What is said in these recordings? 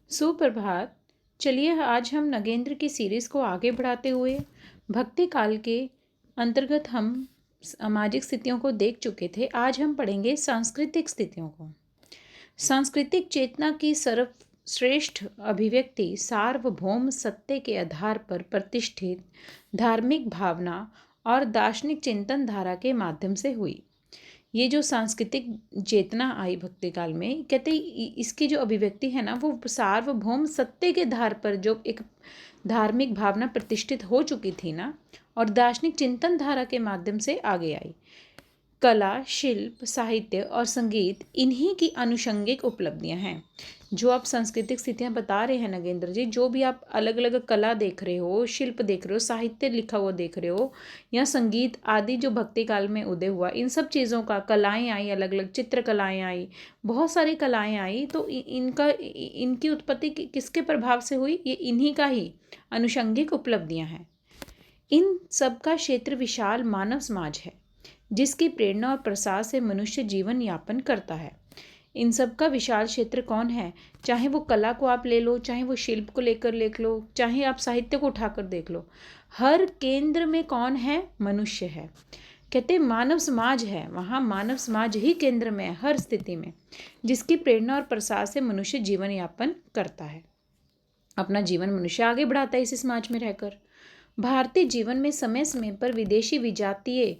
सुप्रभात। चलिए आज हम नगेंद्र की सीरीज़ को आगे बढ़ाते हुए भक्ति काल के अंतर्गत हम सामाजिक स्थितियों को देख चुके थे। आज हम पढ़ेंगे सांस्कृतिक स्थितियों को। सांस्कृतिक चेतना की सर्वश्रेष्ठ अभिव्यक्ति सार्वभौम सत्य के आधार पर प्रतिष्ठित धार्मिक भावना और दार्शनिक चिंतन धारा के माध्यम से हुई। ये जो सांस्कृतिक चेतना आई भक्ति काल में, कहते इसकी जो अभिव्यक्ति है ना, वो सार्वभौम सत्य के आधार पर जो एक धार्मिक भावना प्रतिष्ठित हो चुकी थी ना, और दार्शनिक चिंतन धारा के माध्यम से आगे आई। कला, शिल्प, साहित्य और संगीत इन्हीं की आनुषंगिक उपलब्धियां हैं। जो आप सांस्कृतिक स्थितियां बता रहे हैं नगेंद्र जी, जो भी आप अलग अलग कला देख रहे हो, शिल्प देख रहे हो, साहित्य लिखा हुआ देख रहे हो, या संगीत आदि जो भक्ति काल में उदय हुआ, इन सब चीज़ों का कलाएं आई, अलग अलग चित्रकलाएं आई, बहुत सारी कलाएं आई। तो इनकी उत्पत्ति किसके प्रभाव से हुई? ये इन्हीं का ही आनुषंगिक उपलब्धियां हैं। इन सब का क्षेत्र विशाल मानव समाज है, जिसकी प्रेरणा और प्रसाद से मनुष्य जीवन यापन करता है। इन सब का विशाल क्षेत्र कौन है? चाहे वो कला को आप ले लो, चाहे वो शिल्प को लेकर देख लो, चाहे आप साहित्य को उठाकर देख लो, हर केंद्र में कौन है? मनुष्य है। कहते मानव समाज है, वहाँ मानव समाज ही केंद्र में है हर स्थिति में, जिसकी प्रेरणा और प्रसाद से मनुष्य जीवन यापन करता है। अपना जीवन मनुष्य आगे बढ़ाता है इसी समाज में रहकर। भारतीय जीवन में समय समय पर विदेशी विजातीय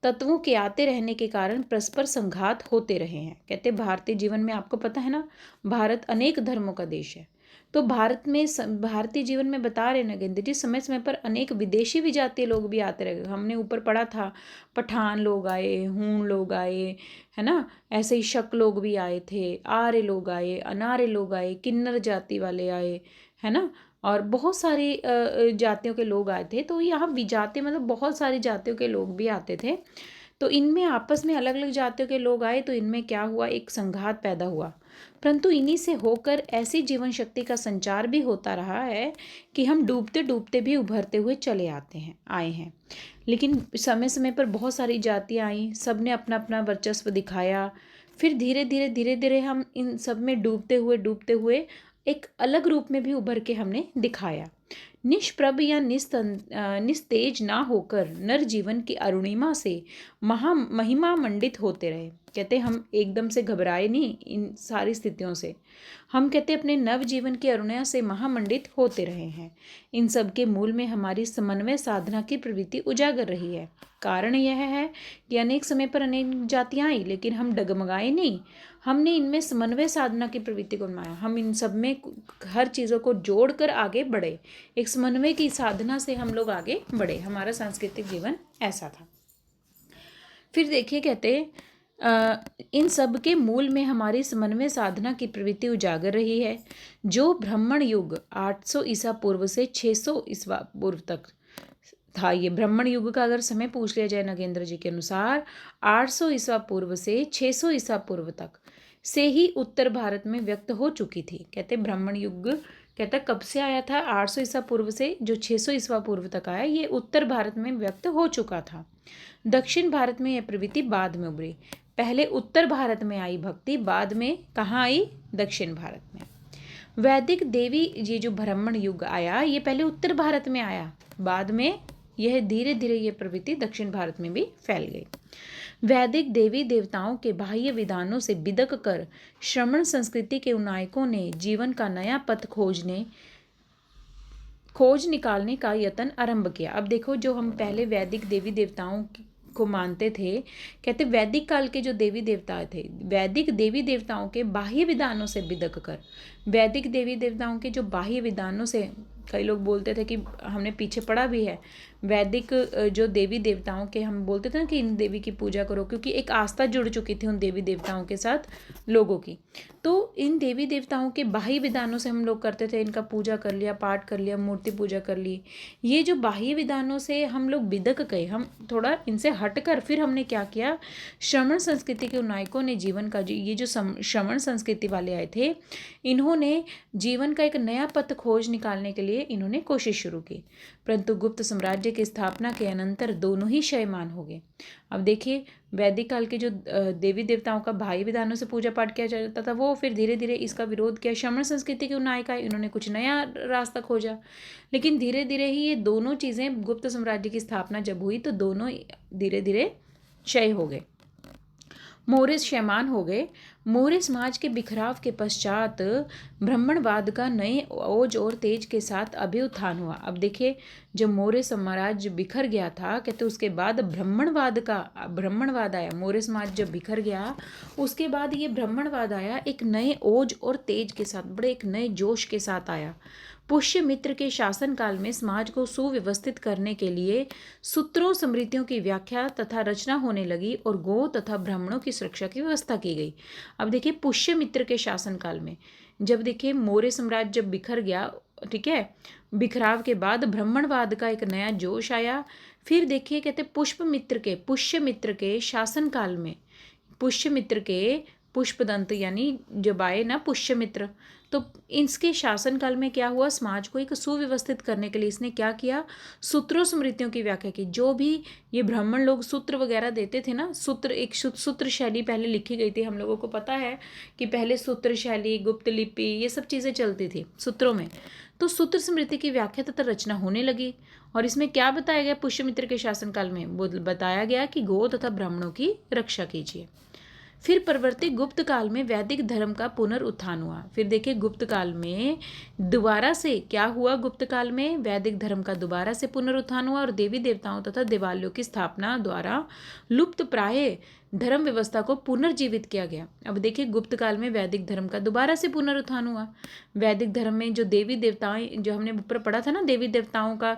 तत्वों के आते रहने के कारण परस्पर संघात होते रहे हैं। कहते भारतीय जीवन में, आपको पता है ना, भारत अनेक धर्मों का देश है। तो भारतीय जीवन में बता रहे नगेंद्र जी, समय समय पर अनेक विदेशी विजातीय लोग भी आते रहे। हमने ऊपर पढ़ा था, पठान लोग आए, हूण लोग आए, है ना, ऐसे ही शक लोग भी आए थे, आर्य लोग आए, अनार्य लोग आए, किन्नर जाति वाले आए, है ना, और बहुत सारी जातियों के लोग आए थे। तो यहाँ विजातीय मतलब बहुत सारी जातियों के लोग भी आते थे। तो इनमें आपस में अलग अलग जातियों के लोग आए, तो इनमें क्या हुआ? एक संघात पैदा हुआ। परंतु इन्हीं से होकर ऐसी जीवन शक्ति का संचार भी होता रहा है कि हम डूबते डूबते भी उभरते हुए चले आए हैं। लेकिन समय समय पर बहुत सारी जातियाँ आई, सब ने अपना अपना वर्चस्व दिखाया। फिर धीरे धीरे हम इन सब में डूबते हुए एक अलग रूप में भी उभर के हमने दिखाया। निष्प्रभ या निस्तेज ना होकर नर जीवन की अरुणिमा से महिमा मंडित होते रहे। कहते हम एकदम से घबराए नहीं इन सारी स्थितियों से, हम कहते अपने नव जीवन की अरुणिमा से महामंडित होते रहे हैं। इन सब के मूल में हमारी समन्वय साधना की प्रवृत्ति उजागर रही है। कारण यह है कि अनेक समय पर अनेक जातियाँ आई, लेकिन हम डगमगाए नहीं। हमने इनमें समन्वय साधना की प्रवृत्ति को बनाया। हम इन सब में हर चीज़ों को जोड़कर आगे बढ़े, एक समन्वय की साधना से हम लोग आगे बढ़े। हमारा सांस्कृतिक जीवन ऐसा था। फिर देखिए, कहते इन सब के मूल में हमारी समन्वय साधना की प्रवृत्ति उजागर रही है, जो ब्राह्मण युग 800 ईसा पूर्व से 600 ईसा पूर्व तक था। ये ब्राह्मण युग का अगर समय पूछ लिया जाए नगेंद्र जी के अनुसार, 800 ईसा पूर्व से 600 ईसा पूर्व तक से ही उत्तर भारत में व्यक्त हो चुकी थी। कहते ब्राह्मण युग कहता कब से आया था? 800 ईसा पूर्व से जो 600 ईसा पूर्व तक आया, ये उत्तर भारत में व्यक्त हो चुका था। दक्षिण भारत में यह प्रवृत्ति बाद में उभरी। पहले उत्तर भारत में आई भक्ति, बाद में कहाँ आई? दक्षिण भारत में। वैदिक देवी, ये जो ब्राह्मण युग आया, ये पहले उत्तर भारत में आया, बाद में यह धीरे धीरे ये प्रवृत्ति दक्षिण भारत में भी फैल गई। वैदिक देवी देवताओं के बाह्य विधानों से बिदक कर श्रमण संस्कृति के नायकों ने जीवन का नया पथ खोज निकालने का यत्न आरंभ किया। अब देखो, जो हम पहले वैदिक देवी देवताओं को मानते थे, कहते वैदिक काल के जो देवी देवता थे, वैदिक देवी देवताओं के बाह्य विधानों से बिदक कर, वैदिक देवी देवताओं के जो बाह्य विधानों से, कई लोग बोलते थे कि हमने पीछे पढ़ा भी है, वैदिक जो देवी देवताओं के हम बोलते थे ना कि इन देवी की पूजा करो, क्योंकि एक आस्था जुड़ चुकी थी उन देवी देवताओं के साथ लोगों की। तो इन देवी देवताओं के बाह्य विधानों से हम लोग करते थे, इनका पूजा कर लिया, पाठ कर लिया, मूर्ति पूजा कर ली। ये जो बाह्य विधानों से हम लोग बिदक गए, हम थोड़ा इनसे हटकर फिर हमने क्या किया? श्रमण संस्कृति के नायकों ने जीवन का, ये जो श्रमण संस्कृति वाले आए थे, इन्होंने जीवन का एक नया पथ खोज निकालने के लिए लिए इन्होंने कोशिश शुरू की, परंतु गुप्त साम्राज्य की स्थापना के अनंतर दोनों ही क्षयमान हो गए। अब देखिए, वैदिक काल के जो देवी देवताओं का भाई विधानों से पूजा पाठ किया जाता था, वो फिर धीरे धीरे इसका विरोध किया। श्रमण संस्कृति के नायक आए, इन्होंने कुछ नया रास्ता खोजा, लेकिन धीरे धीरे ही ये दोनों चीज़ें, गुप्त साम्राज्य की स्थापना जब हुई तो दोनों धीरे धीरे क्षय हो गए, मौर्य क्षयमान हो गए। मौर्य समाज के बिखराव के पश्चात ब्राह्मणवाद का नए ओज और तेज के साथ अभ्युत्थान हुआ। अब देखिए, जब मौर्य साम्राज्य बिखर गया था, कहते उसके बाद ब्राह्मणवाद आया। मौर्य समाज जब बिखर गया, उसके बाद ये ब्राह्मणवाद आया, एक नए ओज और तेज के साथ, बड़े एक नए जोश के साथ आया। पुष्यमित्र के शासनकाल में समाज को सुव्यवस्थित करने के लिए सूत्रों स्मृतियों की व्याख्या तथा रचना होने लगी और गो तथा ब्राह्मणों की सुरक्षा की व्यवस्था की गई। अब देखिए, पुष्यमित्र के शासनकाल में, जब देखिए मौर्य साम्राज्य जब बिखर गया, ठीक है, बिखराव के बाद ब्राह्मणवाद का एक नया जोश आया। फिर देखिए, कहते पुष्यमित्र के शासनकाल में, पुष्यमित्र के पुष्पदंत यानी जब आए ना पुष्यमित्र, तो इसके शासनकाल में क्या हुआ, समाज को एक सुव्यवस्थित करने के लिए इसने क्या किया, सूत्रों स्मृतियों की व्याख्या की। जो भी ये ब्राह्मण लोग सूत्र वगैरह देते थे ना, सूत्र शैली पहले लिखी गई थी। हम लोगों को पता है कि पहले सूत्र शैली, गुप्त लिपि, ये सब चीज़ें चलती थी सूत्रों में। तो सूत्र स्मृति की व्याख्या तथा रचना होने लगी, और इसमें क्या बताया गया पुष्यमित्र के शासनकाल में, वो बताया गया कि गो तथा ब्राह्मणों की रक्षा कीजिए। फिर परवर्ती गुप्त काल में वैदिक धर्म का पुनरुत्थान हुआ। फिर देखिए, गुप्त काल में दोबारा से क्या हुआ, गुप्त काल में वैदिक धर्म का दोबारा से पुनरुत्थान हुआ और देवी देवताओं तथा देवालयों की स्थापना द्वारा लुप्त प्राय धर्म व्यवस्था को पुनर्जीवित किया गया। अब देखिए, गुप्त काल में वैदिक धर्म का दोबारा से पुनरुत्थान हुआ। वैदिक धर्म में जो देवी देवताएं, जो हमने ऊपर पढ़ा था ना, देवी देवताओं का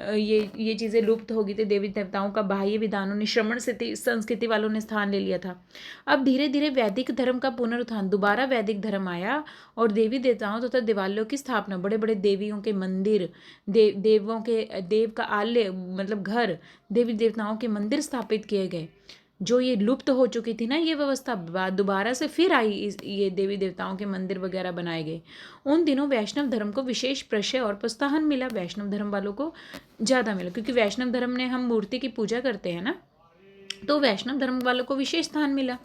ये चीज़ें लुप्त हो गई थी। देवी देवताओं का बाह्य विधानों ने, श्रमण संस्कृति वालों ने स्थान ले लिया था। अब धीरे धीरे वैदिक धर्म का पुनरुत्थान, दोबारा वैदिक धर्म आया और देवी देवताओं तथा देवालयों की स्थापना, बड़े बड़े देवियों के मंदिर, देव का आलय मतलब घर, देवी देवताओं के मंदिर स्थापित किए गए। जो ये लुप्त हो चुकी थी ना ये व्यवस्था, दोबारा से फिर आई, ये देवी देवताओं के मंदिर वगैरह बनाए गए। उन दिनों वैष्णव धर्म को विशेष प्रशय और प्रोत्साहन मिला, वैष्णव धर्म वालों को ज़्यादा मिला, क्योंकि वैष्णव धर्म ने, हम मूर्ति की पूजा करते हैं ना, तो वैष्णव धर्म वालों को विशेष स्थान मिला।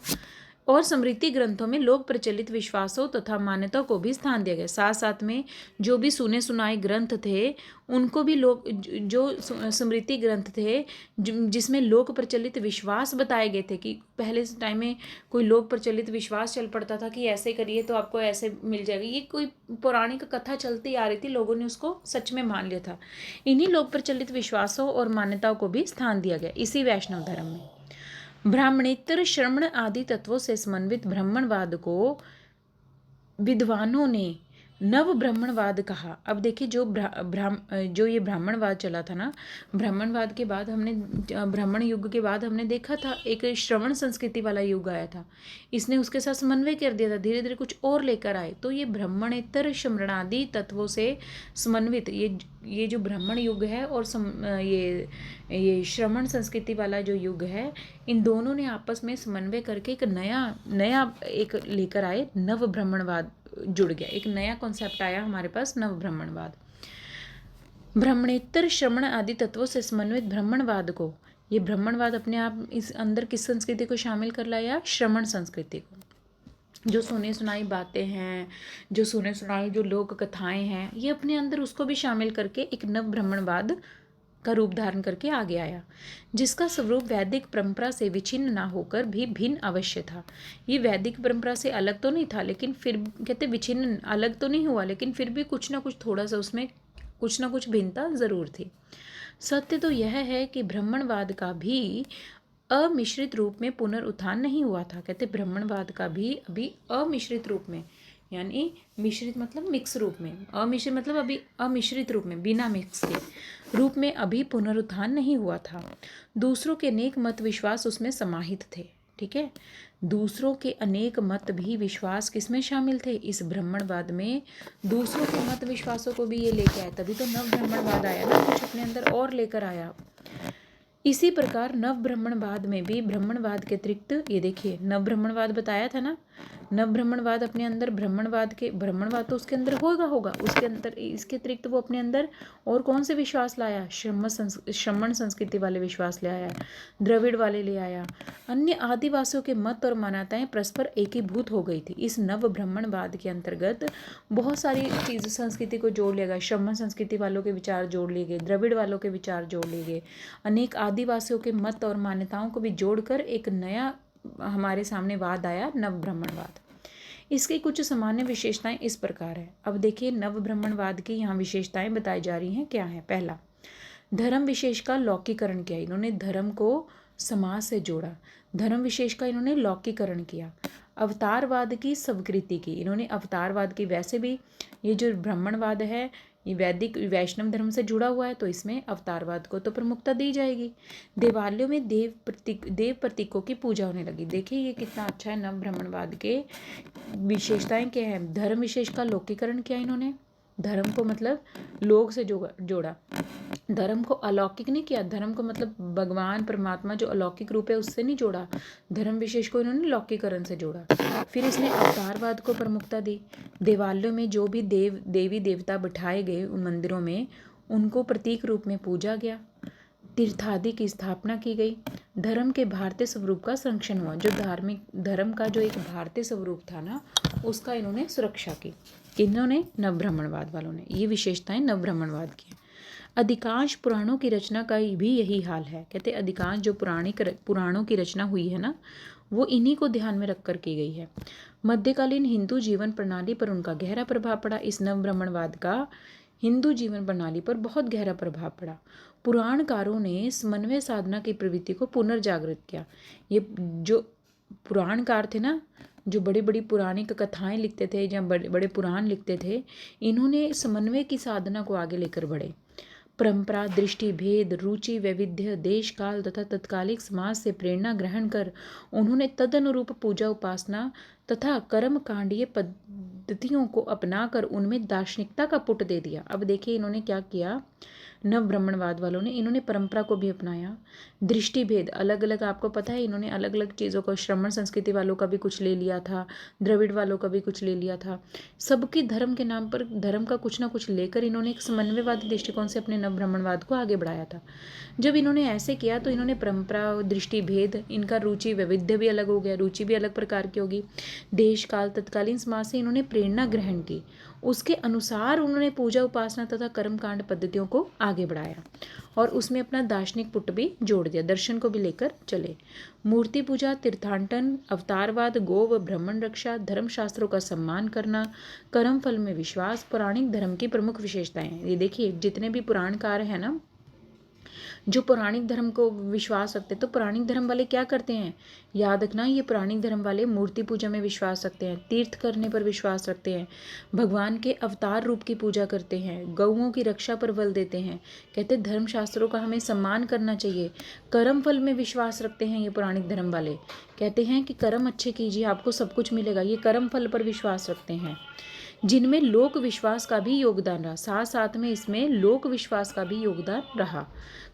और स्मृति ग्रंथों में लोक प्रचलित विश्वासों तथा मान्यताओं को भी स्थान दिया गया। साथ साथ में जो भी सुने सुनाए ग्रंथ थे, उनको भी लोग, जो स्मृति ग्रंथ थे जिसमें लोक प्रचलित विश्वास बताए गए थे, कि पहले टाइम में कोई लोक प्रचलित विश्वास चल पड़ता था कि ऐसे करिए तो आपको ऐसे मिल जाएगा, ये कोई पौराणिक कथा चलती आ रही थी, लोगों ने उसको सच में मान लिया था। इन्हीं लोक प्रचलित विश्वासों और मान्यताओं को भी स्थान दिया गया इसी वैष्णव धर्म में। ब्राह्मणेतर श्रमण आदि तत्वों से समन्वित ब्राह्मणवाद को विद्वानों ने नव ब्राह्मणवाद कहा। अब देखिए, जो ये ब्राह्मणवाद चला था ना, ब्राह्मणवाद के बाद हमने, ब्राह्मण युग के बाद हमने देखा था एक श्रवण संस्कृति वाला युग आया था, इसने उसके साथ समन्वय कर दिया था, धीरे धीरे कुछ और लेकर आए। तो ये ब्राह्मणेतर श्रवणादि तत्वों से समन्वित ये जो ब्राह्मण युग है और ये श्रवण संस्कृति वाला जो युग है, इन दोनों ने आपस में समन्वय करके एक नया एक लेकर आए, नव ब्राह्मणवाद जुड़ गया, एक नया कॉन्सेप्ट आया हमारे पास, नव ब्राह्मणवाद। ब्राह्मणेतर श्रवण आदि तत्वों से समन्वित ब्राह्मणवाद को, ये ब्राह्मणवाद अपने आप इस अंदर किस संस्कृति को शामिल कर लाया, श्रवण संस्कृति को। जो सुने सुनाई बातें हैं, जो सुने सुनाई जो लोक कथाएं हैं, ये अपने अंदर उसको भी शामिल करके एक नव ब्राह्मणवाद का रूप धारण करके आगे आया, जिसका स्वरूप वैदिक परंपरा से विच्छिन्न ना होकर भी भिन्न अवश्य था। ये वैदिक परंपरा से अलग तो नहीं था, लेकिन फिर कहते विच्छिन्न अलग तो नहीं हुआ, लेकिन फिर भी कुछ ना कुछ थोड़ा सा उसमें कुछ ना कुछ भिन्नता जरूर थी। सत्य तो यह है कि ब्राह्मणवाद का भी अमिश्रित रूप में पुनरुत्थान नहीं हुआ था। कहते ब्राह्मणवाद का भी अभी अमिश्रित रूप में, यानी मिश्रित मतलब मिक्स रूप में, अमिश्रित मतलब अभी अमिश्रित रूप में, बिना मिक्स के रूप में अभी पुनरुत्थान नहीं हुआ था। दूसरों के अनेक मत विश्वास उसमें समाहित थे, ठीक है, दूसरों के अनेक मत भी विश्वास किसमें शामिल थे, इस ब्राह्मणवाद में। दूसरों के मत विश्वासों को भी ये लेके आया, तभी तो नव ब्राह्मणवाद आया ना, कुछ अपने अंदर और लेकर आया। इसी प्रकार नव ब्राह्मणवाद में भी ब्राह्मणवाद के अतिरिक्त, ये देखिए नव ब्राह्मणवाद बताया था ना, नव ब्राह्मणवाद अपने अंदर ब्राह्मणवाद तो उसके अंदर होगा उसके अंदर, इसके अतिरिक्त वो अपने अंदर और कौन से विश्वास लाया? श्रमण संस्कृति वाले विश्वास ले आया, द्रविड़ वाले ले आया, अन्य आदिवासियों के मत और मान्यताएं परस्पर एकीभूत हो गई थी। इस नव ब्राह्मणवाद के अंतर्गत बहुत सारी चीज़ संस्कृति को जोड़ लिया गया। श्रमण संस्कृति वालों के विचार जोड़ लिए गए, द्रविड़ वालों के विचार जोड़ लिए गए, अनेक आदिवासियों के मत और मान्यताओं को भी जोड़कर एक नया हमारे सामने वाद आया, नव ब्राह्मणवाद। इसकी कुछ सामान्य विशेषताएं इस प्रकार है। अब देखिए नव ब्राह्मणवाद की यहाँ विशेषताएं बताई जा रही हैं, क्या है? पहला, धर्म विशेष का लौकिकरण किया। इन्होंने धर्म को समाज से जोड़ा, धर्म विशेष का इन्होंने लौकिकरण किया। अवतारवाद की स्वीकृति की। इन्होंने अवतारवाद की, वैसे भी ये जो ब्राह्मणवाद है ये वैदिक वैष्णव धर्म से जुड़ा हुआ है, तो इसमें अवतारवाद को तो प्रमुखता दी जाएगी। देवालयों में देव प्रतीकों की पूजा होने लगी। देखिए ये कितना अच्छा है। नव ब्राह्मणवाद के विशेषताएं क्या है? धर्म विशेष का लौकिकरण किया इन्होंने, धर्म को मतलब लोक से जोड़ा, धर्म को अलौकिक नहीं किया, धर्म को मतलब भगवान परमात्मा जो अलौकिक रूप है उससे नहीं जोड़ा, धर्म विशेष को इन्होंने लौकिकरण से जोड़ा। फिर इसने अवतारवाद को प्रमुखता दी। देवालयों में जो भी देवी देवता बिठाए गए उन मंदिरों में उनको प्रतीक रूप में पूजा गया। तीर्थादि की स्थापना की गई। धर्म के भारतीय स्वरूप का संरक्षण हुआ। जो धार्मिक धर्म का जो एक भारतीय स्वरूप था ना, उसका इन्होंने सुरक्षा की। इन्होंने नव ब्राह्मणवाद वालों ने ये विशेषताएं नव ब्राह्मणवाद की। अधिकांश पुराणों की रचना का भी यही हाल है। कहते अधिकांश जो पुराणों की रचना हुई है ना, वो इन्हीं को ध्यान में रखकर की गई है। मध्यकालीन हिंदू जीवन प्रणाली पर उनका गहरा प्रभाव पड़ा। इस नव ब्राह्मणवाद का हिंदू जीवन प्रणाली पर बहुत गहरा प्रभाव पड़ा। पुराणकारों ने समन्वय साधना की प्रवृत्ति को पुनर्जागृत किया। ये जो पुराणकार थे ना, जो बड़ी बड़ी पौराणिक कथाएं लिखते थे या बड़े बड़े पुराण लिखते थे, इन्होंने समन्वय की साधना को आगे लेकर बढ़े। परंपरा, दृष्टि भेद, रुचि, वैविध्य, देश काल तथा तत्कालिक समाज से प्रेरणा ग्रहण कर उन्होंने तदनुरूप पूजा उपासना तथा कर्म कांडीय पद्धतियों को अपनाकर उनमें दार्शनिकता का पुट दे दिया। अब देखिए इन्होंने क्या किया, नव ब्राह्मणवाद वालों ने, इन्होंने परंपरा को भी अपनाया। दृष्टि भेद, अलग अलग आपको पता है, इन्होंने अलग अलग चीज़ों को, श्रमण संस्कृति वालों का भी कुछ ले लिया था, द्रविड़ वालों का भी कुछ ले लिया था। सबकी धर्म के नाम पर धर्म का कुछ ना कुछ लेकर इन्होंने एक समन्वयवादी दृष्टिकोण से अपने नव ब्राह्मणवाद को आगे बढ़ाया था। जब इन्होंने ऐसे किया तो इन्होंने परंपरा, दृष्टि भेद, इनका रुचि वैविध्य भी अलग हो गया, रुचि भी अलग प्रकार की होगी। देश काल तत्कालीन समाज से इन्होंने प्रेरणा ग्रहण की, उसके अनुसार उन्होंने पूजा उपासना तथा कर्मकांड पद्धतियों को आगे बढ़ाया और उसमें अपना दार्शनिक पुट भी जोड़ दिया, दर्शन को भी लेकर चले। मूर्ति पूजा, तीर्थाटन, अवतारवाद, गो व ब्राह्मण रक्षा, धर्मशास्त्रों का सम्मान करना, कर्म फल में विश्वास पौराणिक धर्म की प्रमुख विशेषताएं हैं। ये देखिए जितने भी पुराणकार हैं ना, जो पौराणिक धर्म को विश्वास रखते हैं, तो पौराणिक धर्म वाले क्या करते हैं, याद रखना, ये पौराणिक धर्म वाले मूर्ति पूजा में विश्वास रखते हैं, तीर्थ करने पर विश्वास रखते हैं, भगवान के अवतार रूप की पूजा करते हैं, गौओं की रक्षा पर बल देते हैं। कहते हैं धर्मशास्त्रों का हमें सम्मान करना चाहिए। कर्म फल में विश्वास रखते हैं ये पौराणिक धर्म वाले, कहते हैं कि कर्म अच्छे कीजिए आपको सब कुछ मिलेगा, ये कर्म फल पर विश्वास रखते हैं। जिनमें लोक विश्वास का भी योगदान रहा, साथ साथ में इसमें लोक विश्वास का भी योगदान रहा।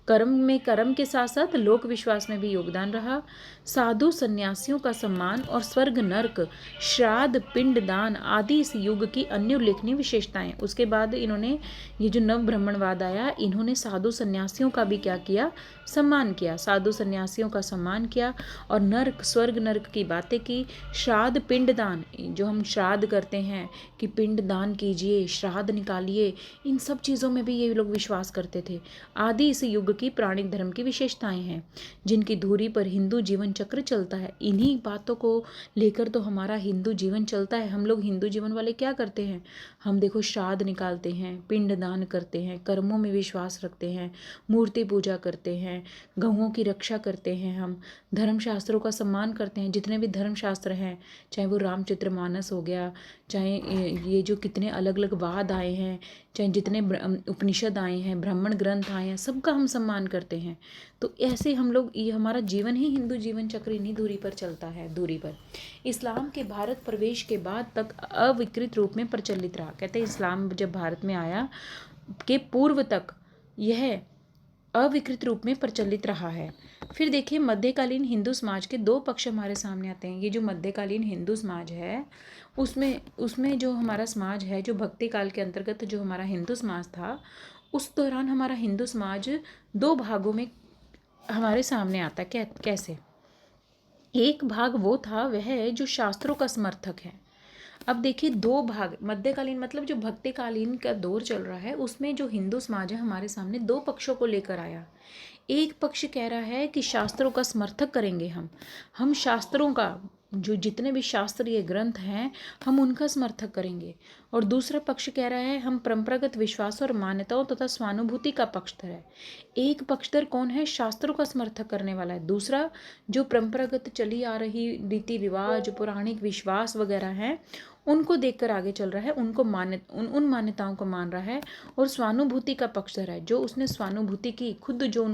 कर्म के साथ साथ लोक विश्वास में भी योगदान रहा। साधु सन्यासियों का सम्मान और स्वर्ग नरक, श्राद्ध, पिंडदान आदि इस युग की अन्य उल्लेखनीय विशेषताएं। उसके बाद इन्होंने, ये जो नव ब्राह्मणवाद आया, इन्होंने साधु सन्यासियों का भी क्या किया, सम्मान किया, साधु सन्यासियों का सम्मान किया और नरक, स्वर्ग नरक की बातें की। श्राद्ध, पिंडदान, जो हम श्राद्ध करते हैं कि पिंडदान कीजिए, श्राद्ध निकालिए, इन सब चीज़ों में भी ये लोग विश्वास करते थे। आदि इस युग की पौराणिक धर्म की विशेषताएं हैं जिनकी धुरी पर हिंदू जीवन चक्र चलता है। इन्हीं बातों को लेकर तो हमारा हिंदू जीवन चलता है। हम लोग हिंदू जीवन वाले क्या करते हैं, हम देखो श्राद्ध निकालते हैं, पिंडदान करते हैं, कर्मों में विश्वास रखते हैं, मूर्ति पूजा करते हैं, गौओं की रक्षा करते हैं, हम धर्मशास्त्रों का सम्मान करते हैं। जितने भी धर्मशास्त्र हैं, चाहे वो रामचरितमानस हो गया, चाहे ये जो कितने अलग अलग वाद आए हैं, चाहे जितने उपनिषद आए हैं, ब्राह्मण ग्रंथ आए हैं, सबका हम सम्मान करते हैं। तो ऐसे हम लोग, ये हमारा जीवन ही हिंदू जीवन चक्र इन्हीं दूरी पर चलता है। दूरी पर इस्लाम के भारत प्रवेश के बाद तक अविकृत रूप में प्रचलित रहा। कहते हैं इस्लाम जब भारत में आया के पूर्व तक यह अविकृत रूप में प्रचलित रहा है। फिर देखिए मध्यकालीन हिंदू समाज के दो पक्ष हमारे सामने आते हैं। ये जो मध्यकालीन हिंदू समाज है उसमें उसमें जो हमारा समाज है, जो भक्ति काल के अंतर्गत जो हमारा हिंदू समाज था, उस दौरान हमारा हिंदू समाज दो भागों में हमारे सामने आता है। कैसे? एक भाग वो था वह जो शास्त्रों का समर्थक है। अब देखिए दो भाग, मध्यकालीन मतलब जो भक्तिकालीन का दौर चल रहा है उसमें जो हिंदू समाज है हमारे सामने दो पक्षों को लेकर आया। एक पक्ष कह रहा है कि शास्त्रों का समर्थक करेंगे, हम शास्त्रों का, जो जितने भी शास्त्रीय ग्रंथ हैं हम उनका समर्थक करेंगे। और दूसरा पक्ष कह रहा है हम परंपरागत विश्वास और मान्यताओं तथा स्वानुभूति का पक्षधर है। एक पक्षधर कौन है? शास्त्रों का समर्थक करने वाला है। दूसरा जो परंपरागत चली आ रही रीति रिवाज, पौराणिक विश्वास वगैरह हैं उनको देखकर आगे चल रहा है, उनको उन मान्यताओं को मान रहा है। और स्वानुभूति का पक्षधर है, जो उसने स्वानुभूति की, खुद जो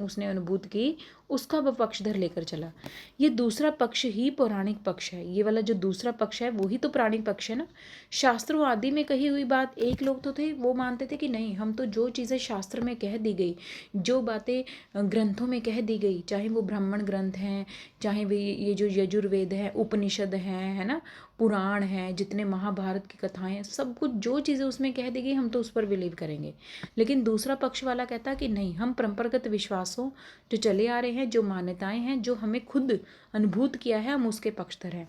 उसने अनुभूति की, उसका वह पक्षधर लेकर चला। ये दूसरा पक्ष ही पौराणिक पक्ष है। ये वाला जो दूसरा पक्ष है वही तो पौराणिक पक्ष है ना। शास्त्रों आदि में कही हुई बात एक लोग तो थे, वो मानते थे कि नहीं, हम तो जो चीज़ें शास्त्र में कह दी गई, जो बातें ग्रंथों में कह दी गई, चाहे वो ब्राह्मण ग्रंथ हैं, चाहे वे ये जो यजुर्वेद है, उपनिषद हैं, है ना, पुराण है, जितने महाभारत की कथाएं हैं, सब कुछ जो चीज़ें उसमें कह दी गई हम तो उस पर बिलीव करेंगे। लेकिन दूसरा पक्ष वाला कहता कि नहीं, हम परंपरागत विश्वासों जो चले आ रहे हैं, जो मान्यताएं हैं, जो हमें खुद अनुभूत किया है, हम उसके पक्षधर हैं।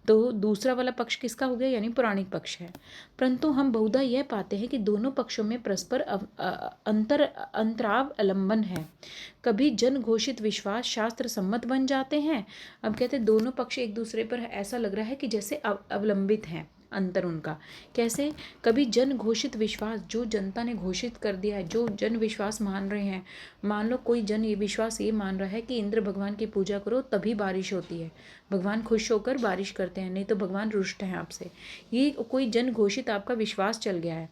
तो दूसरा वाला पक्ष किसका हो गया? यानी पौराणिक पक्ष है। परंतु हम बहुधा यह पाते हैं कि दोनों पक्षों में परस्पर अंतरावलंबन है। कभी जन घोषित विश्वास शास्त्र सम्मत बन जाते हैं। अब कहते हैं दोनों पक्ष एक दूसरे पर ऐसा लग रहा है कि जैसे अवलंबित हैं। अंतर उनका कैसे? कभी जन घोषित विश्वास, जो जनता ने घोषित कर दिया है, जो जन विश्वास मान रहे हैं। मान लो कोई जन ये विश्वास ये मान रहा है कि इंद्र भगवान की पूजा करो तभी बारिश होती है, भगवान खुश होकर बारिश करते हैं, नहीं तो भगवान रुष्ट हैं आपसे। ये कोई जन घोषित आपका विश्वास चल गया है,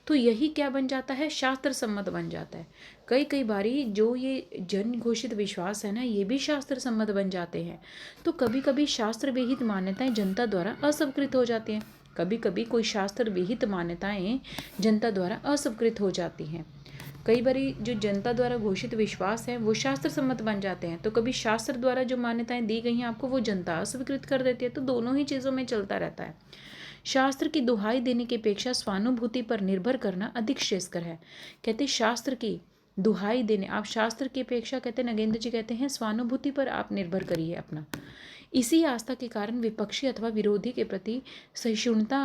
तो यही क्या बन जाता है? शास्त्र सम्मत बन जाता है। कई बारी जो ये जन घोषित विश्वास है ना, ये भी शास्त्र सम्मत बन जाते हैं। तो कभी कभी शास्त्र विहित मान्यताएं जनता द्वारा अस्वीकृत हो जाती हैं। कभी कभी कोई शास्त्र विहित मान्यताएं जनता द्वारा अस्वीकृत हो जाती हैं। कई बारी जो जनता द्वारा घोषित विश्वास है वो शास्त्र सम्मत बन जाते हैं, तो कभी शास्त्र द्वारा जो मान्यताएं दी गई हैं आपको वो जनता अस्वीकृत कर देती है। तो दोनों ही चीज़ों में चलता रहता है। शास्त्र की दुहाई देने की अपेक्षा स्वानुभूति पर निर्भर करना अधिक श्रेयस्कर है। कहते शास्त्र की दुहाई देने, आप शास्त्र की अपेक्षा, कहते नगेंद्र जी कहते हैं, स्वानुभूति पर आप निर्भर करिए अपना। इसी आस्था के कारण विपक्षी अथवा विरोधी के प्रति सहिष्णुता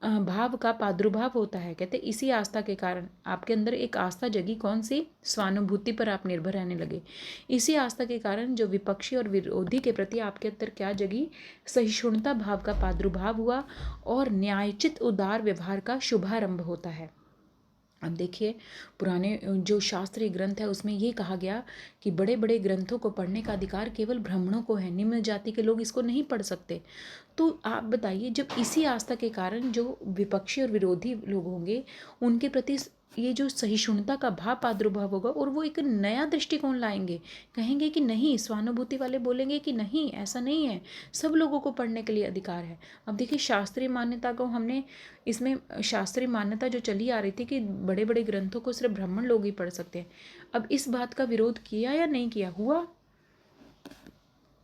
भाव का प्रादुर्भाव होता है। कहते इसी आस्था के कारण आपके अंदर एक आस्था जगी, कौन सी? स्वानुभूति पर आप निर्भर रहने लगे। इसी आस्था के कारण जो विपक्षी और विरोधी के प्रति आपके अंदर क्या जगी? सहिष्णुता भाव का प्रादुर्भाव हुआ और न्यायोचित उदार व्यवहार का शुभारंभ होता है। अब देखिए पुराने जो शास्त्रीय ग्रंथ है उसमें ये कहा गया कि बड़े बड़े ग्रंथों को पढ़ने का अधिकार केवल ब्राह्मणों को है, निम्न जाति के लोग इसको नहीं पढ़ सकते। तो आप बताइए, जब इसी आस्था के कारण जो विपक्षी और विरोधी लोग होंगे उनके प्रति ये जो सहिष्णुता का भाव प्रादुर्भाव होगा और वो एक नया दृष्टिकोण लाएंगे, कहेंगे कि नहीं, स्वानुभूति वाले बोलेंगे कि नहीं, ऐसा नहीं है, सब लोगों को पढ़ने के लिए अधिकार है। अब देखिए शास्त्रीय मान्यता को हमने, इसमें शास्त्रीय मान्यता जो चली आ रही थी कि बड़े बड़े ग्रंथों को सिर्फ ब्राह्मण लोग ही पढ़ सकते हैं, अब इस बात का विरोध किया या नहीं किया? हुआ।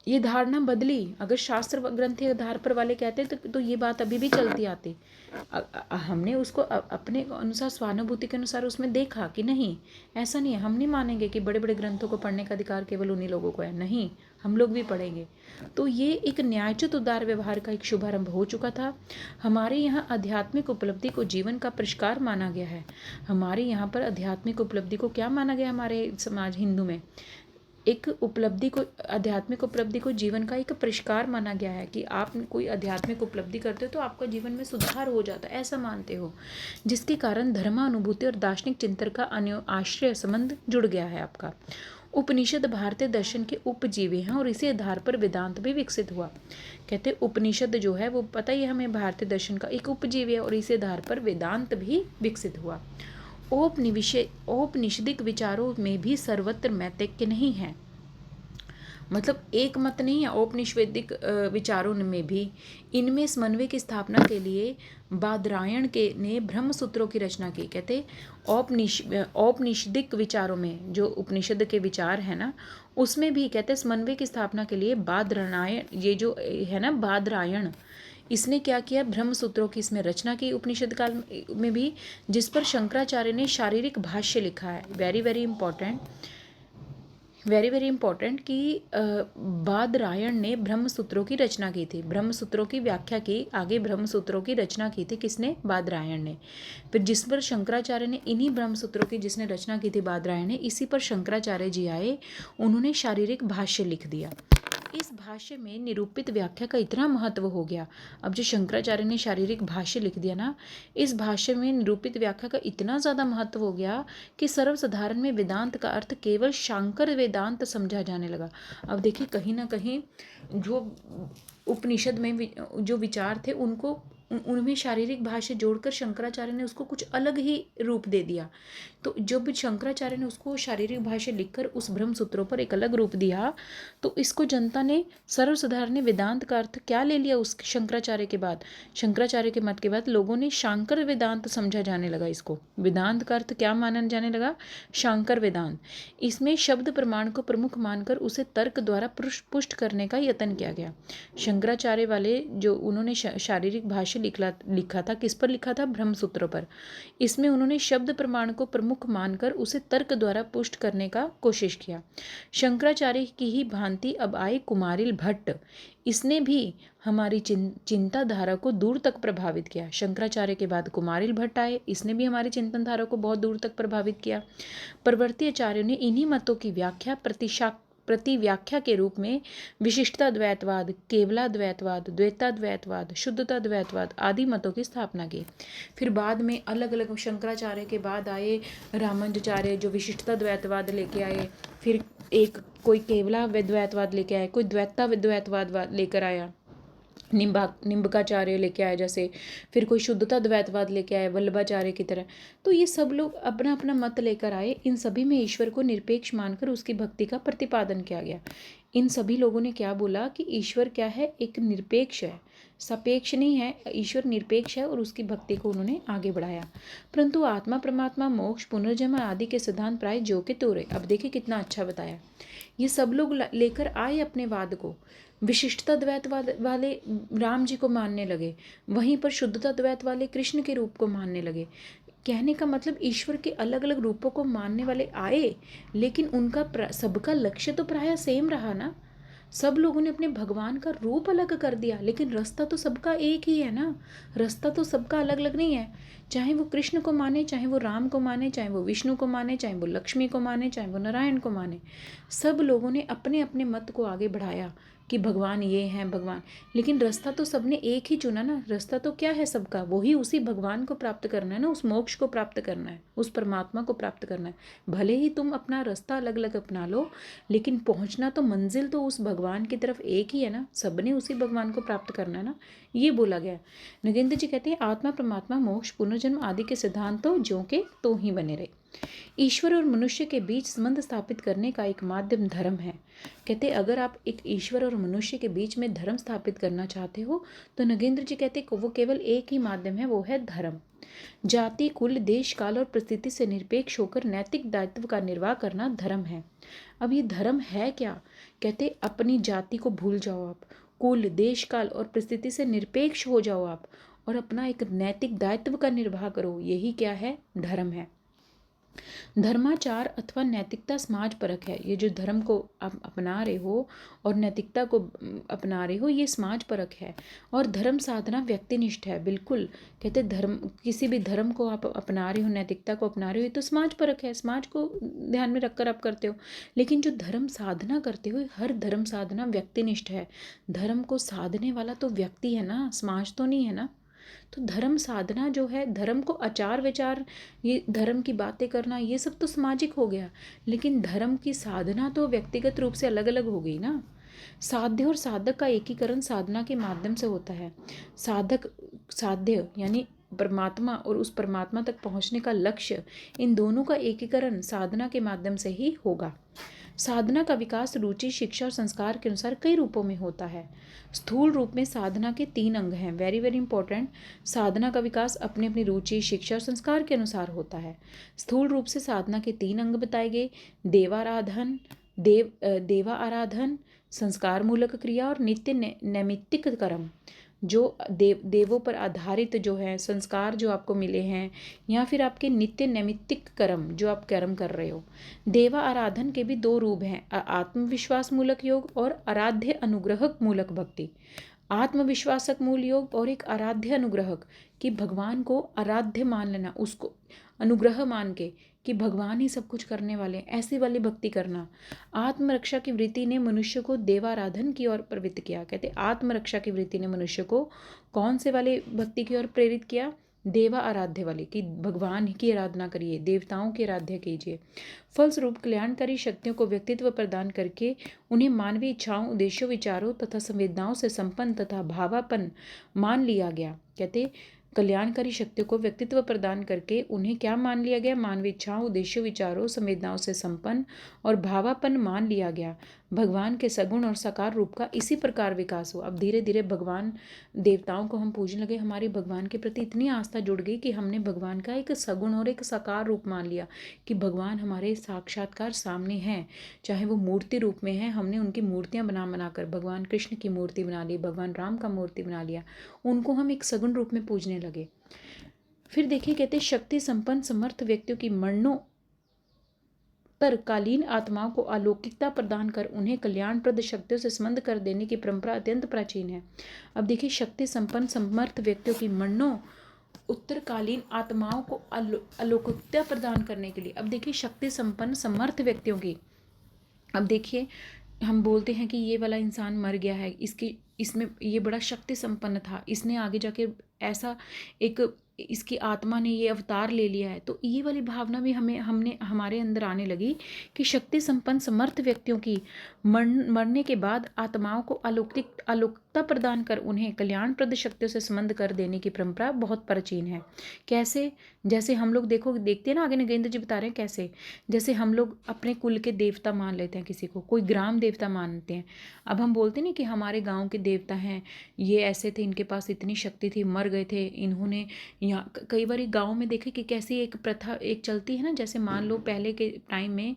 ये धारणा बदली। अगर शास्त्र ग्रंथ के आधार पर वाले कहते तो ये बात अभी भी चलती आती। हमने उसको अपने अनुसार, स्वानुभूति के अनुसार उसमें देखा कि नहीं, ऐसा नहीं है, हम नहीं मानेंगे कि बड़े बड़े ग्रंथों को पढ़ने का अधिकार केवल उन्हीं लोगों को है, नहीं, हम लोग भी पढ़ेंगे। तो ये एक न्यायोचित उदार व्यवहार का एक शुभारंभ हो चुका था। हमारे यहाँ आध्यात्मिक उपलब्धि को जीवन का परिष्कार माना गया है। हमारे यहाँ पर आध्यात्मिक उपलब्धि को क्या माना गया? हमारे समाज हिंदू में एक उपलब्धि को, आध्यात्मिक उपलब्धि को जीवन का एक परिष्कार माना गया है कि आप कोई आध्यात्मिक उपलब्धि करते हो तो आपका जीवन में सुधार हो जाता है, ऐसा मानते हो, जिसके कारण धर्मानुभूति और दार्शनिक चिंतन का आश्रय संबंध जुड़ गया है आपका। उपनिषद भारतीय दर्शन के उपजीवी हैं और इसी आधार पर वेदांत भी विकसित हुआ। कहते उपनिषद जो है वो, पता ही हमें, भारतीय दर्शन का एक उपजीवी है और इसी आधार पर वेदांत भी विकसित हुआ। औपनिषदिक विचारों में भी सर्वत्र मैत्रिक नहीं है। मतलब एक मत नहीं है, औपनिषदिक विचारों में भी इनमें समन्वय की स्थापना के लिए बादरायण के ने ब्रह्म सूत्रों की रचना की। कहते औपनिषदिक विचारों में जो उपनिषद के विचार है ना, उसमें भी कहते समन्वय की स्थापना के लिए बादरायण, ये जो है ना बादरायण, इसने क्या किया, ब्रह्म सूत्रों की इसमें रचना की उपनिषद काल में भी, जिस पर शंकराचार्य ने शारीरिक भाष्य लिखा है। Very very important, very very important कि बादरायण ने ब्रह्म सूत्रों की रचना की थी, ब्रह्म सूत्रों की व्याख्या की, आगे ब्रह्म सूत्रों की रचना की थी किसने, बादरायण ने। फिर जिस पर शंकराचार्य ने, इन्हीं ब्रह्म सूत्रों की जिसने रचना की थी बादरायण ने, इसी पर शंकराचार्य जी आए, उन्होंने शारीरिक भाष्य लिख दिया। इस भाष्य में निरूपित व्याख्या का इतना महत्व हो गया। अब जो शंकराचार्य ने शारीरिक भाष्य लिख दिया ना, इस भाष्य में निरूपित व्याख्या का इतना ज़्यादा महत्व हो गया कि सर्वसाधारण में वेदांत का अर्थ केवल शांकर वेदांत समझा जाने लगा। अब देखिए कहीं ना कहीं जो उपनिषद में जो विचार थे उनको उनमें शारीरिक भाष्य जोड़कर शंकराचार्य ने उसको कुछ अलग ही रूप दे दिया। तो जब शंकराचार्य ने उसको शारीरिक भाष्य लिखकर उस ब्रह्म सूत्रों पर एक अलग रूप दिया, तो इसको जनता ने, सर्वसाधारण ने वेदांत का अर्थ क्या ले लिया उस शंकराचार्य के बाद, शंकराचार्य के मत के बाद लोगों ने शांकर वेदांत समझा जाने लगा। इसको वेदांत का अर्थ क्या माना जाने लगा, शांकर वेदांत। इसमें शब्द प्रमाण को प्रमुख मानकर उसे तर्क द्वारा पुष्ट करने का यत्न किया गया। शंकराचार्य वाले जो उन्होंने शारीरिक भाष्य लिखा था, किस पर लिखा था, ब्रह्म सूत्रों पर। इसमें उन्होंने शब्द प्रमाण को प्रमुख मानकर उसे तर्क द्वारा पुष्ट करने का कोशिश किया। शंकराचार्य की ही भांति अब आए कुमारिल भट्ट, इसने भी हमारी चिंता धारा को दूर तक प्रभावित किया। शंकराचार्य के बाद कुमारिल भट्ट आए, इसने भी हमारी चिंतन धारा को बहुत दूर तक प्रभावित किया। परवर्ती आचार्यों ने इन्हीं मतों की व्याख्या प्रतिव्याख्या के रूप में विशिष्टता द्वैतवाद, केवला द्वैतवाद, द्वैता द्वैतवाद, शुद्धता द्वैतवाद आदि मतों की स्थापना की। फिर बाद में अलग अलग शंकराचार्य के बाद आए रामानुजाचार्य जो विशिष्टता द्वैतवाद लेके आए, फिर एक कोई केवला द्वैतवाद लेके आए, कोई द्वैता द्वैतवाद लेकर आया, निम्बकाचार्य लेके आए जैसे, फिर कोई शुद्धता द्वैतवाद लेके आए वल्लभाचार्य की तरह। तो ये सब लोग अपना अपना मत लेकर आए। इन सभी में ईश्वर को निरपेक्ष मानकर उसकी भक्ति का प्रतिपादन किया गया। इन सभी लोगों ने क्या बोला कि ईश्वर क्या है, एक निरपेक्ष है, सापेक्ष नहीं है, ईश्वर निरपेक्ष है, और उसकी भक्ति को उन्होंने आगे बढ़ाया। परंतु आत्मा परमात्मा मोक्ष पुनर्जन्म आदि के सिद्धांत प्राय जो के तोरे। अब देखिए कितना अच्छा बताया, ये सब लोग लेकर आए अपने वाद को। विशिष्टता द्वैत वाले राम जी को मानने लगे, वहीं पर शुद्धता द्वैत वाले कृष्ण के रूप को मानने लगे। कहने का मतलब ईश्वर के अलग अलग रूपों को मानने वाले आए, लेकिन उनका सबका लक्ष्य तो प्राय सेम रहा ना। सब लोगों ने अपने भगवान का रूप अलग कर दिया, लेकिन रास्ता तो सबका एक ही है ना, रास्ता तो सबका अलग अलग नहीं है। चाहे वो कृष्ण को माने, चाहे वो राम को माने, चाहे वो विष्णु को माने, चाहे वो लक्ष्मी को माने, चाहे वो नारायण को माने, सब लोगों ने अपने अपने मत को आगे बढ़ाया कि भगवान ये हैं भगवान, लेकिन रास्ता तो सबने एक ही चुना ना। रास्ता तो क्या है सबका, वही उसी भगवान को प्राप्त करना है ना, उस मोक्ष को प्राप्त करना है, उस परमात्मा को प्राप्त करना है। भले ही तुम अपना रास्ता अलग अलग अपना लो, लेकिन पहुंचना तो, मंजिल तो उस भगवान की तरफ एक ही है ना, सबने उसी भगवान को प्राप्त करना है ना, ये बोला गया। नगेंद्र जी कहते हैं आत्मा परमात्मा मोक्ष पुनर्जन्म आदि के सिद्धांत तो ज्यों के तो ही बने रहे। ईश्वर और मनुष्य के बीच संबंध स्थापित करने का एक माध्यम धर्म है। कहते अगर आप एक ईश्वर और मनुष्य के बीच में धर्म स्थापित करना चाहते हो, तो नगेंद्र जी कहते वो केवल एक ही माध्यम है, वो है धर्म। जाति कुल देश काल और परिस्थिति से निरपेक्ष होकर नैतिक दायित्व का निर्वाह करना धर्म है। अब ये धर्म है क्या, कहते अपनी जाति को भूल जाओ आप, कुल देश काल और परिस्थिति से निरपेक्ष हो जाओ आप, और अपना एक नैतिक दायित्व का निर्वाह करो, यही क्या है, धर्म है। धर्माचार अथवा नैतिकता समाज परक है। ये जो धर्म को आप अपना रहे हो और नैतिकता को अपना रहे हो, ये समाज परक है। और धर्म साधना व्यक्तिनिष्ठ है, बिल्कुल। कहते धर्म, किसी भी धर्म को आप अपना रहे हो, नैतिकता को अपना रहे हो, ये तो समाज परक है, समाज को ध्यान में रखकर आप करते हो। लेकिन जो धर्म साधना करते हो, हर धर्म साधना व्यक्तिनिष्ठ है। धर्म को साधने वाला तो व्यक्ति है ना, समाज तो नहीं है ना। तो धर्म साधना जो है, धर्म को आचार विचार, ये धर्म की बातें करना, ये सब तो सामाजिक हो गया, लेकिन धर्म की साधना तो व्यक्तिगत रूप से अलग अलग हो गई ना। साध्य और साधक का एकीकरण साधना के माध्यम से होता है। साधक साध्य यानी परमात्मा और उस परमात्मा तक पहुंचने का लक्ष्य, इन दोनों का एकीकरण साधना के माध्यम से ही होगा। साधना का विकास रुचि, शिक्षा और संस्कार के अनुसार कई रूपों में होता है। स्थूल रूप में साधना के 3 अंग हैं। Very very important. साधना का विकास अपनी अपनी रुचि, शिक्षा और संस्कार के अनुसार होता है। स्थूल रूप से साधना के 3 अंग बताए गए। देवा आराधन, संस्कार मूलक क्रिया और नित्य नैमित्तिक कर्म। जो देवों पर आधारित जो है संस्कार जो आपको मिले हैं, या फिर आपके नित्य नैमित्तिक कर्म जो आप कर्म कर रहे हो। देवा आराधन के भी 2 रूप हैं, आत्मविश्वास मूलक योग और आराध्य अनुग्रहक मूलक भक्ति। आत्मविश्वासक मूल योग और एक आराध्य अनुग्रहक, कि भगवान को आराध्य मान लेना, उसको अनुग्रह मान के कि भगवान ही सब कुछ करने वाले, ऐसी वाली भक्ति करना। आत्मरक्षा की वृत्ति ने मनुष्य को देवाराधन की ओर प्रवृत्त किया। कहते आत्मरक्षा की वृत्ति ने मनुष्य को कौन से वाले भक्ति की ओर प्रेरित किया? देवा आराध्य वाली, कि भगवान की आराधना करिए, देवताओं की आराध्य कीजिए। फलस्वरूप कल्याणकारी शक्तियों को व्यक्तित्व प्रदान करके उन्हें मानवीय इच्छाओं, उद्देश्यों, विचारों तथा संवेदनाओं से संपन्न तथा भावापन्न मान लिया गया। कहते कल्याणकारी शक्तियों को व्यक्तित्व प्रदान करके उन्हें क्या मान लिया गया? मानवीय इच्छाओं, उद्देश्यों, विचारों, संवेदनाओं से संपन्न और भावापन्न मान लिया गया। भगवान के सगुण और साकार रूप का इसी प्रकार विकास हुआ। अब धीरे धीरे भगवान देवताओं को हम पूजने लगे, हमारी भगवान के प्रति इतनी आस्था जुड़ गई कि हमने भगवान का एक सगुण और एक साकार रूप मान लिया कि भगवान हमारे साक्षात्कार सामने हैं, चाहे वो मूर्ति रूप में है। हमने उनकी मूर्तियां बना बनाकर भगवान कृष्ण की मूर्ति बना ली, भगवान राम का मूर्ति बना लिया, उनको हम एक सगुण रूप में पूजने लगे। फिर देखिए, कहते शक्ति संपन्न समर्थ व्यक्तियों की मरणों कालीन आत्माओं को अलौकिकता प्रदान कर उन्हें कल्याणप्रद शक्तियों से संबंध कर देने की परंपरा अत्यंत प्राचीन है। अब देखिए, शक्ति संपन्न समर्थ व्यक्तियों की मरणों उत्तरकालीन आत्माओं को अलौकिकता प्रदान करने के लिए। अब देखिए, शक्ति संपन्न समर्थ व्यक्तियों की, अब देखिए हम बोलते हैं कि ये वाला इंसान मर गया है, इसमें ये बड़ा शक्ति संपन्न था, इसने आगे जाके ऐसा एक इसकी आत्मा ने ये अवतार ले लिया है। तो ये वाली भावना भी हमारे अंदर आने लगी कि शक्ति संपन्न समर्थ व्यक्तियों की मरने के बाद आत्माओं को अलौकिकता प्रदान कर उन्हें कल्याणप्रद शक्तियों से संबंध कर देने की परंपरा बहुत प्राचीन है। कैसे? जैसे हम लोग देखते हैं ना, आगे नगेंद्र जी बता रहे हैं कैसे। जैसे हम लोग अपने कुल के देवता मान लेते हैं, किसी को कोई ग्राम देवता मानते हैं। अब हम बोलते नहीं कि हमारे गाँव के देवता हैं, ये ऐसे थे, इनके पास इतनी शक्ति थी, मर गए थे इन्होंने। यहाँ कई बार गांव में देखे कि कैसी एक प्रथा एक चलती है ना, जैसे मान लो पहले के टाइम में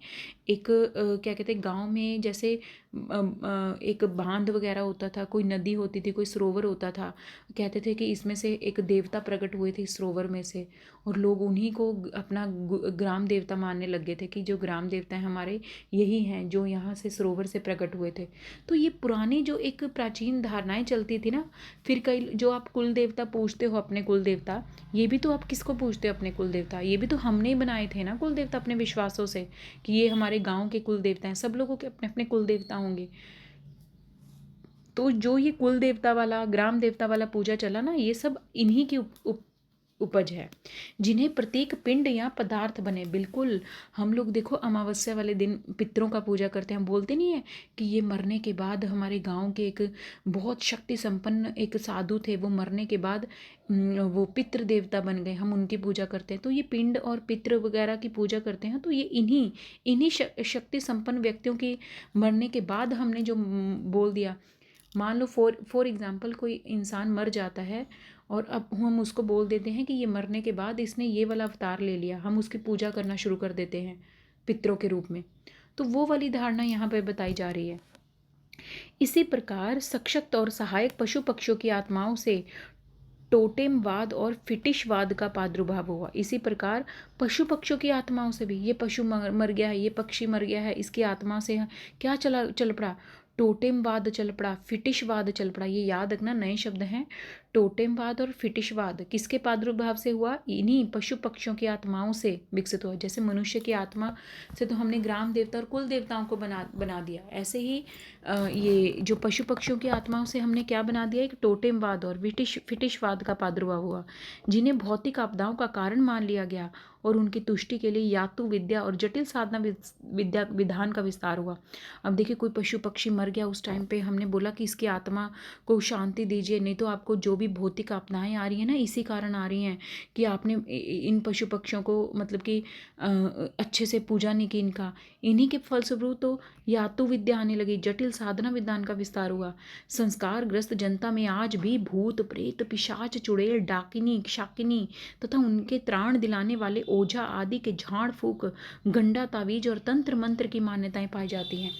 एक क्या कहते हैं, गांव में जैसे एक बांध वगैरह होता था, कोई नदी होती थी, कोई सरोवर होता था, कहते थे कि इसमें से एक देवता प्रकट हुए थे इस सरोवर में से, और लोग उन्हीं को अपना ग्राम देवता मानने लग गए थे कि जो ग्राम देवता हैं हमारे यही हैं जो यहाँ से सरोवर से प्रकट हुए थे। तो ये पुरानी जो एक प्राचीन धारणाएं चलती थी ना। फिर कई जो आप कुल देवता पूजते हो अपने कुल देवता, ये भी तो आप किसको पूजते हो? अपने कुल देवता। ये भी तो हमने ही बनाए थे ना कुल देवता अपने विश्वासों से, कि ये हमारे गांव के कुल देवता हैं। सब लोगों के अपने अपने कुल देवता होंगे। तो जो ये कुल देवता वाला, ग्राम देवता वाला पूजा चला ना, ये सब इन्हीं की उपज है, जिन्हें प्रतीक पिंड या पदार्थ बने। बिल्कुल, हम लोग देखो अमावस्या वाले दिन पितरों का पूजा करते हैं। हम बोलते नहीं है कि ये मरने के बाद, हमारे गांव के एक बहुत शक्ति संपन्न एक साधु थे, वो मरने के बाद वो पितृ देवता बन गए, हम उनकी पूजा करते हैं। तो ये पिंड और पितृ वगैरह की पूजा करते हैं। तो ये इन्हीं शक्ति संपन्न व्यक्तियों की मरने के बाद हमने जो बोल दिया। मान लो फॉर एग्जाम्पल कोई इंसान मर जाता है और अब हम उसको बोल देते हैं कि ये मरने के बाद इसने ये वाला अवतार ले लिया, हम उसकी पूजा करना शुरू कर देते हैं पितरों के रूप में। तो वो वाली धारणा यहाँ पर बताई जा रही है। इसी प्रकार सशक्त और सहायक पशु पक्षियों की आत्माओं से टोटेमवाद और फिटिशवाद का प्रादुर्भाव हुआ। इसी प्रकार पशु पक्षियों की आत्माओं से भी, ये पशु मर गया है, ये पक्षी मर गया है, इसकी आत्मा से क्या चल पड़ा? टोटेमवाद चल पड़ा, फिटिशवाद चल पड़ा। ये याद रखना, नए शब्द हैं। टोटेमवाद और फिटिशवाद किसके प्रादुर्भाव से हुआ? इन्हीं पशु पक्षियों की आत्माओं से विकसित हुआ। जैसे मनुष्य की आत्मा से तो हमने ग्राम देवता और कुल देवताओं को बना दिया, ऐसे ही ये जो पशु पक्षियों की आत्माओं से हमने क्या बना दिया? एक टोटेमवाद और फिटिशवाद का प्रादुर्भाव हुआ, जिन्हें भौतिक आपदाओं का कारण मान लिया गया और उनकी तुष्टि के लिए यातु विद्या और जटिल साधना विद्या विधान का विस्तार हुआ। अब देखिए, कोई पशु पक्षी मर गया, उस टाइम पे हमने बोला कि इसकी आत्मा को शांति दीजिए, नहीं तो आपको जो भी भौतिक आपदाएं आ रही हैं ना, इसी कारण आ रही हैं कि आपने इन पशु पक्षियों को मतलब कि अच्छे से पूजा नहीं की इनका। इन्हीं के फलस्वरूप तो यातु विद्या आने लगी, जटिल साधना विधान का विस्तार हुआ। संस्कारग्रस्त जनता में आज भी भूत प्रेत पिशाच चुड़ैल डाकिनी शाकिनी तथा उनके त्राण दिलाने वाले ओझा आदि के झाड़ फूक गंडा तावीज और तंत्र मंत्र की मान्यताएं पाई जाती हैं।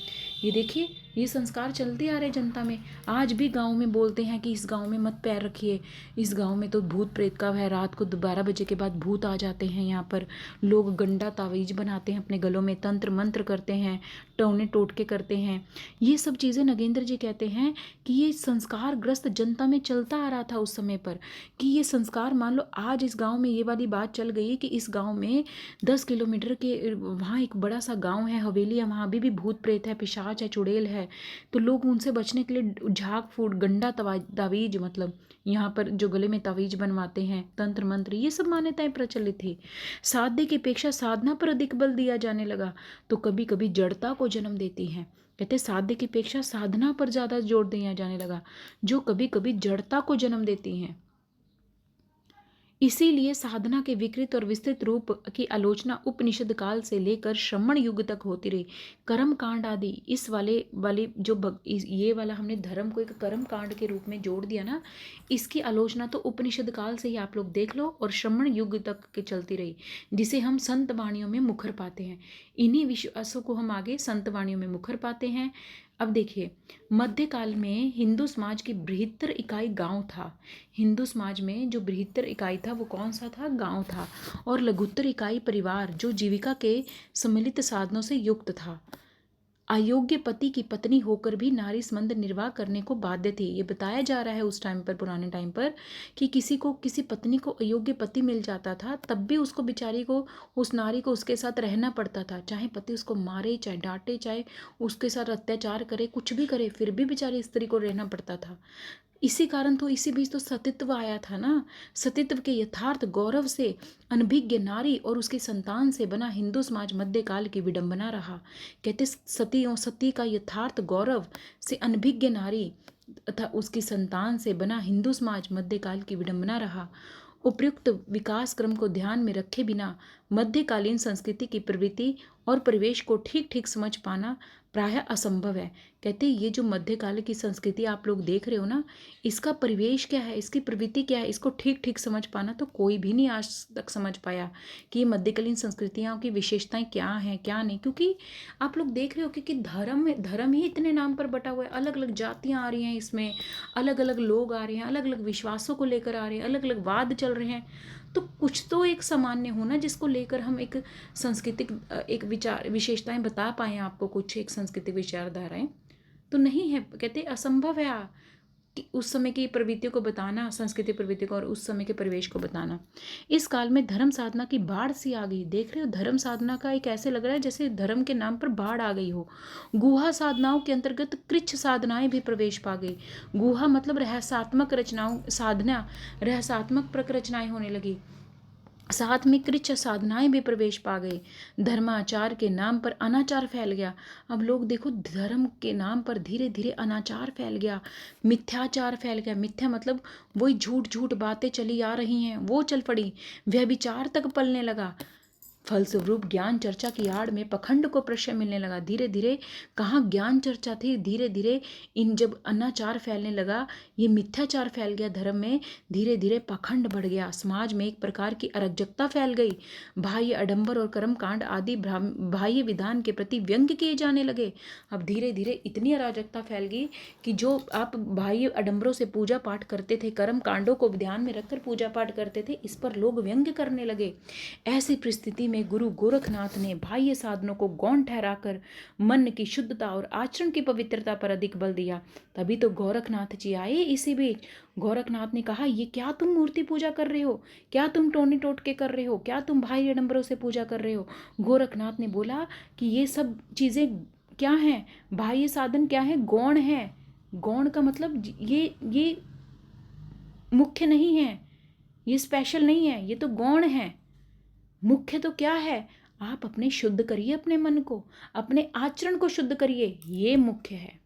ये देखिए, ये संस्कार चलते आ रहे जनता में। आज भी गांव में बोलते हैं कि इस गांव में मत पैर रखिए, इस गांव में तो भूत प्रेत का है, रात को 12 बजे के बाद भूत आ जाते हैं। यहाँ पर लोग गंडा तावीज बनाते हैं अपने गलों में, तंत्र मंत्र करते हैं, टोने टोटके करते हैं। ये सब चीज़ें नगेंद्र जी कहते हैं कि ये संस्कार ग्रस्त जनता में चलता आ रहा था उस समय पर, कि ये संस्कार मान लो आज इस गांव में ये वाली बात चल गई कि इस गांव में 10 किलोमीटर के वहाँ एक बड़ा सा गांव है, हवेली है, वहाँ भी भूत प्रेत है, पिशाच है, चुड़ैल है। तो लोग उनसे बचने के लिए झाग फूट गंडा तावीज मतलब यहाँ पर जो गले में तावीज बनवाते हैं, तंत्र मंत्र, ये सब मान्यताएं प्रचलित थी। साध्य की अपेक्षा साधना पर अधिक बल दिया जाने लगा, तो कभी कभी जड़ता को जन्म देती है। कहते साध्य की अपेक्षा साधना पर ज़्यादा जोर दिया जाने लगा, जो कभी कभी जड़ता को जन्म देती हैं। इसीलिए साधना के विकृत और विस्तृत रूप की आलोचना उपनिषद काल से लेकर श्रमण युग तक होती रही। कर्म कांड आदि इस वाले जो ये वाला हमने धर्म को एक कर्म कांड के रूप में जोड़ दिया ना, इसकी आलोचना तो उपनिषद काल से ही आप लोग देख लो, और श्रमण युग तक के चलती रही, जिसे हम संत वाणियों में मुखर पाते हैं। इन्हीं विश्वासों को हम आगे संत वाणियों में मुखर पाते हैं। अब देखिए, मध्यकाल में हिंदू समाज की बृहत्तर इकाई गांव था। हिंदू समाज में जो बृहत्तर इकाई था वो कौन सा था? गांव था। और लघुत्तर इकाई परिवार, जो जीविका के सम्मिलित साधनों से युक्त था। अयोग्य पति की पत्नी होकर भी नारी संबंध निर्वाह करने को बाध्य थी। ये बताया जा रहा है उस टाइम पर, पुराने टाइम पर, कि किसी पत्नी को अयोग्य पति मिल जाता था, तब भी उसको बेचारी को, उस नारी को उसके साथ रहना पड़ता था। चाहे पति उसको मारे, चाहे डांटे, चाहे उसके साथ अत्याचार करे, कुछ भी करे, फिर भी बेचारी स्त्री को रहना पड़ता था। इसी कारण तो इसी बीच तो सतीत्व आया था ना। सतीत्व के यथार्थ गौरव से अनभिज्ञ नारी और उसकी संतान से बना हिंदू समाज मध्यकाल की विडंबना रहा। कहते सती का यथार्थ गौरव से अनभिज्ञ नारी तथा उसकी संतान से बना हिंदू समाज मध्यकाल की विडंबना रहा। उपयुक्त विकास क्रम को ध्यान में रखे बिना मध्यकालीन संस्कृति की प्रवृत्ति और परिवेश को ठीक ठीक समझ पाना प्रायः असंभव है। कहते ये जो मध्यकाल की संस्कृति आप लोग देख रहे हो ना, इसका परिवेश क्या है, इसकी प्रवृत्ति क्या है, इसको ठीक ठीक समझ पाना तो कोई भी नहीं आज तक समझ पाया कि ये मध्यकालीन संस्कृतियों की विशेषताएं क्या हैं क्या नहीं। क्योंकि आप लोग देख रहे हो कि धर्म ही इतने नाम पर बटा हुआ है, अलग अलग जातियाँ आ रही हैं इसमें, अलग अलग लोग आ रहे हैं, अलग अलग विश्वासों को लेकर आ रहे हैं, अलग अलग वाद चल रहे हैं। तो कुछ तो एक सामान्य हो ना, जिसको लेकर हम एक सांस्कृतिक एक विचार विशेषताएं बता पाए आपको, कुछ एक सांस्कृतिक विचारधाराएं तो नहीं है। कहते असंभव है कि उस समय की प्रवृत्तियों को बताना, सांस्कृतिक प्रवृत्ति को, और उस समय के परिवेश को बताना। इस काल में धर्म साधना की बाढ़ सी आ गई। देख रहे हो, धर्म साधना का एक ऐसे लग रहा है जैसे धर्म के नाम पर बाढ़ आ गई हो। गुहा साधनाओं के अंतर्गत कृच्छ साधनाएं भी प्रवेश पा गई। गुहा मतलब रहस्यात्मक रचनाओं साधना, रहस्यात्मक प्रक रचनाएं होने लगी। साथ में कृच्छ साधनाएं भी प्रवेश पा गई। धर्माचार के नाम पर अनाचार फैल गया। अब लोग देखो, धर्म के नाम पर धीरे धीरे अनाचार फैल गया, मिथ्याचार फैल गया। मिथ्या मतलब वही झूठ झूठ बातें चली आ रही हैं वो चल पड़ी, व्यभिचार तक पलने लगा। फलस्वरूप ज्ञान चर्चा की आड़ में पखंड को प्रश्रय मिलने लगा। धीरे धीरे कहाँ ज्ञान चर्चा थी, धीरे धीरे इन जब अनाचार फैलने लगा, ये मिथ्याचार फैल गया धर्म में, धीरे धीरे पखंड बढ़ गया। समाज में एक प्रकार की अराजकता फैल गई। बाह्य आडंबर और कर्म कांड आदि बाह्य विधान के प्रति व्यंग्य किए जाने लगे। अब धीरे धीरे इतनी अराजकता फैल गई कि जो आप बाह्य आडंबरों से पूजा पाठ करते थे, कर्म कांडों को ध्यान में रखकर पूजा पाठ करते थे, इस पर लोग व्यंग्य करने लगे। ऐसी परिस्थिति में गुरु गोरखनाथ ने बाह्य साधनों को गौण ठहराकर मन की शुद्धता और आचरण की पवित्रता पर अधिक बल दिया। तभी तो गोरखनाथ जी आए। इसी बीच गोरखनाथ ने कहा, ये क्या तुम मूर्ति पूजा कर रहे हो, क्या तुम टोने टोटके कर रहे हो, क्या तुम बाह्य आडंबरों से पूजा कर रहे हो। गोरखनाथ ने बोला कि ये सब चीज़ें क्या हैं, बाह्य साधन क्या है, गौण है। गौण का मतलब ये मुख्य नहीं है, ये स्पेशल नहीं है, ये तो गौण है। मुख्य तो क्या है, आप अपने शुद्ध करिए, अपने मन को, अपने आचरण को शुद्ध करिए, ये मुख्य है।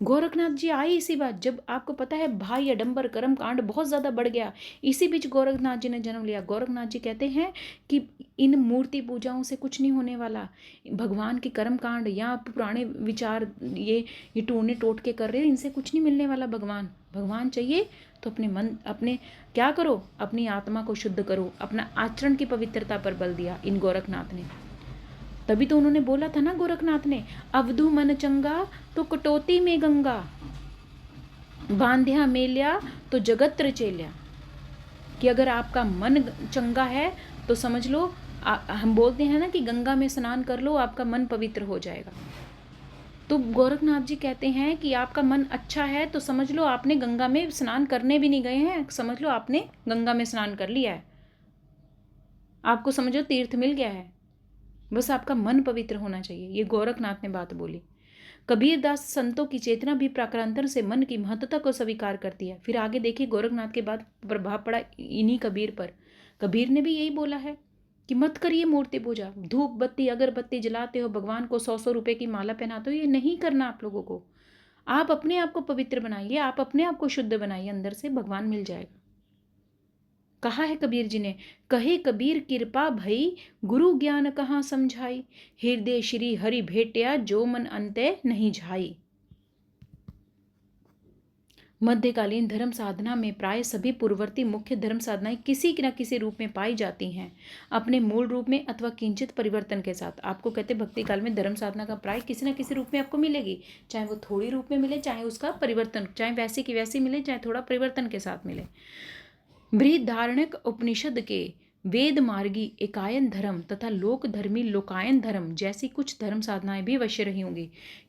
गोरखनाथ जी आए इसी बात, जब आपको पता है भाई अडंबर कर्म कांड बहुत ज़्यादा बढ़ गया, इसी बीच गोरखनाथ जी ने जन्म लिया। गोरखनाथ जी कहते हैं कि इन मूर्ति पूजाओं से कुछ नहीं होने वाला, भगवान के कर्म कांड या पुराने विचार ये टोने टोट के कर रहे हैं, इनसे कुछ नहीं मिलने वाला। भगवान भगवान चाहिए तो अपने मन अपने क्या करो, अपनी आत्मा को शुद्ध करो, अपना आचरण की पवित्रता पर बल दिया इन गोरखनाथ ने। तभी तो उन्होंने बोला था ना गोरखनाथ ने, अवधु मन चंगा तो कटौती में गंगा, बांध्या मेल्या तो जगत रचेल्या। कि अगर आपका मन चंगा है तो समझ लो, हम बोलते हैं ना कि गंगा में स्नान कर लो, आपका मन पवित्र हो जाएगा। तो गोरखनाथ जी कहते हैं कि आपका मन अच्छा है तो समझ लो आपने गंगा में स्नान करने भी नहीं गए हैं, समझ लो आपने गंगा में स्नान कर लिया है, आपको समझो तीर्थ मिल गया है। बस आपका मन पवित्र होना चाहिए। ये गोरखनाथ ने बात बोली। कबीरदास संतों की चेतना भी प्राकारांतर से मन की महत्ता को स्वीकार करती है। फिर आगे देखिए, गोरखनाथ के बाद प्रभाव पड़ा इन्हीं कबीर पर। कबीर ने भी यही बोला है कि मत करिए मूर्ति पूजा, धूप बत्ती अगरबत्ती जलाते हो, भगवान को 100-100 रुपए की माला पहनाते हो, ये नहीं करना आप लोगों को। आप अपने आप को पवित्र बनाइए, आप अपने आप को शुद्ध बनाइए, अंदर से भगवान मिल जाएगा। कहा है कबीर जी ने, कहे कबीर कृपा भई, गुरु ज्ञान कहाँ समझाई, हृदय श्री हरि भेटिया, जो मन अंते नहीं झाई। मध्यकालीन धर्म साधना में प्राय सभी पूर्ववर्ती मुख्य धर्म साधनाएं किसी न किसी रूप में पाई जाती हैं, अपने मूल रूप में अथवा किंचित परिवर्तन के साथ। आपको कहते भक्ति काल में धर्म साधना का प्राय किसी न किसी रूप में आपको मिलेगी, चाहे वो थोड़ी रूप में मिले, चाहे उसका परिवर्तन, चाहे वैसी की वैसी मिले, चाहे थोड़ा परिवर्तन के साथ मिले। बृहदारण्यक उपनिषद के वेद मार्गी एकायन धर्म तथा लोक धर्मी लोकायन धर्म जैसी कुछ धर्म साधनाएं भी अवश्य रही होंगी।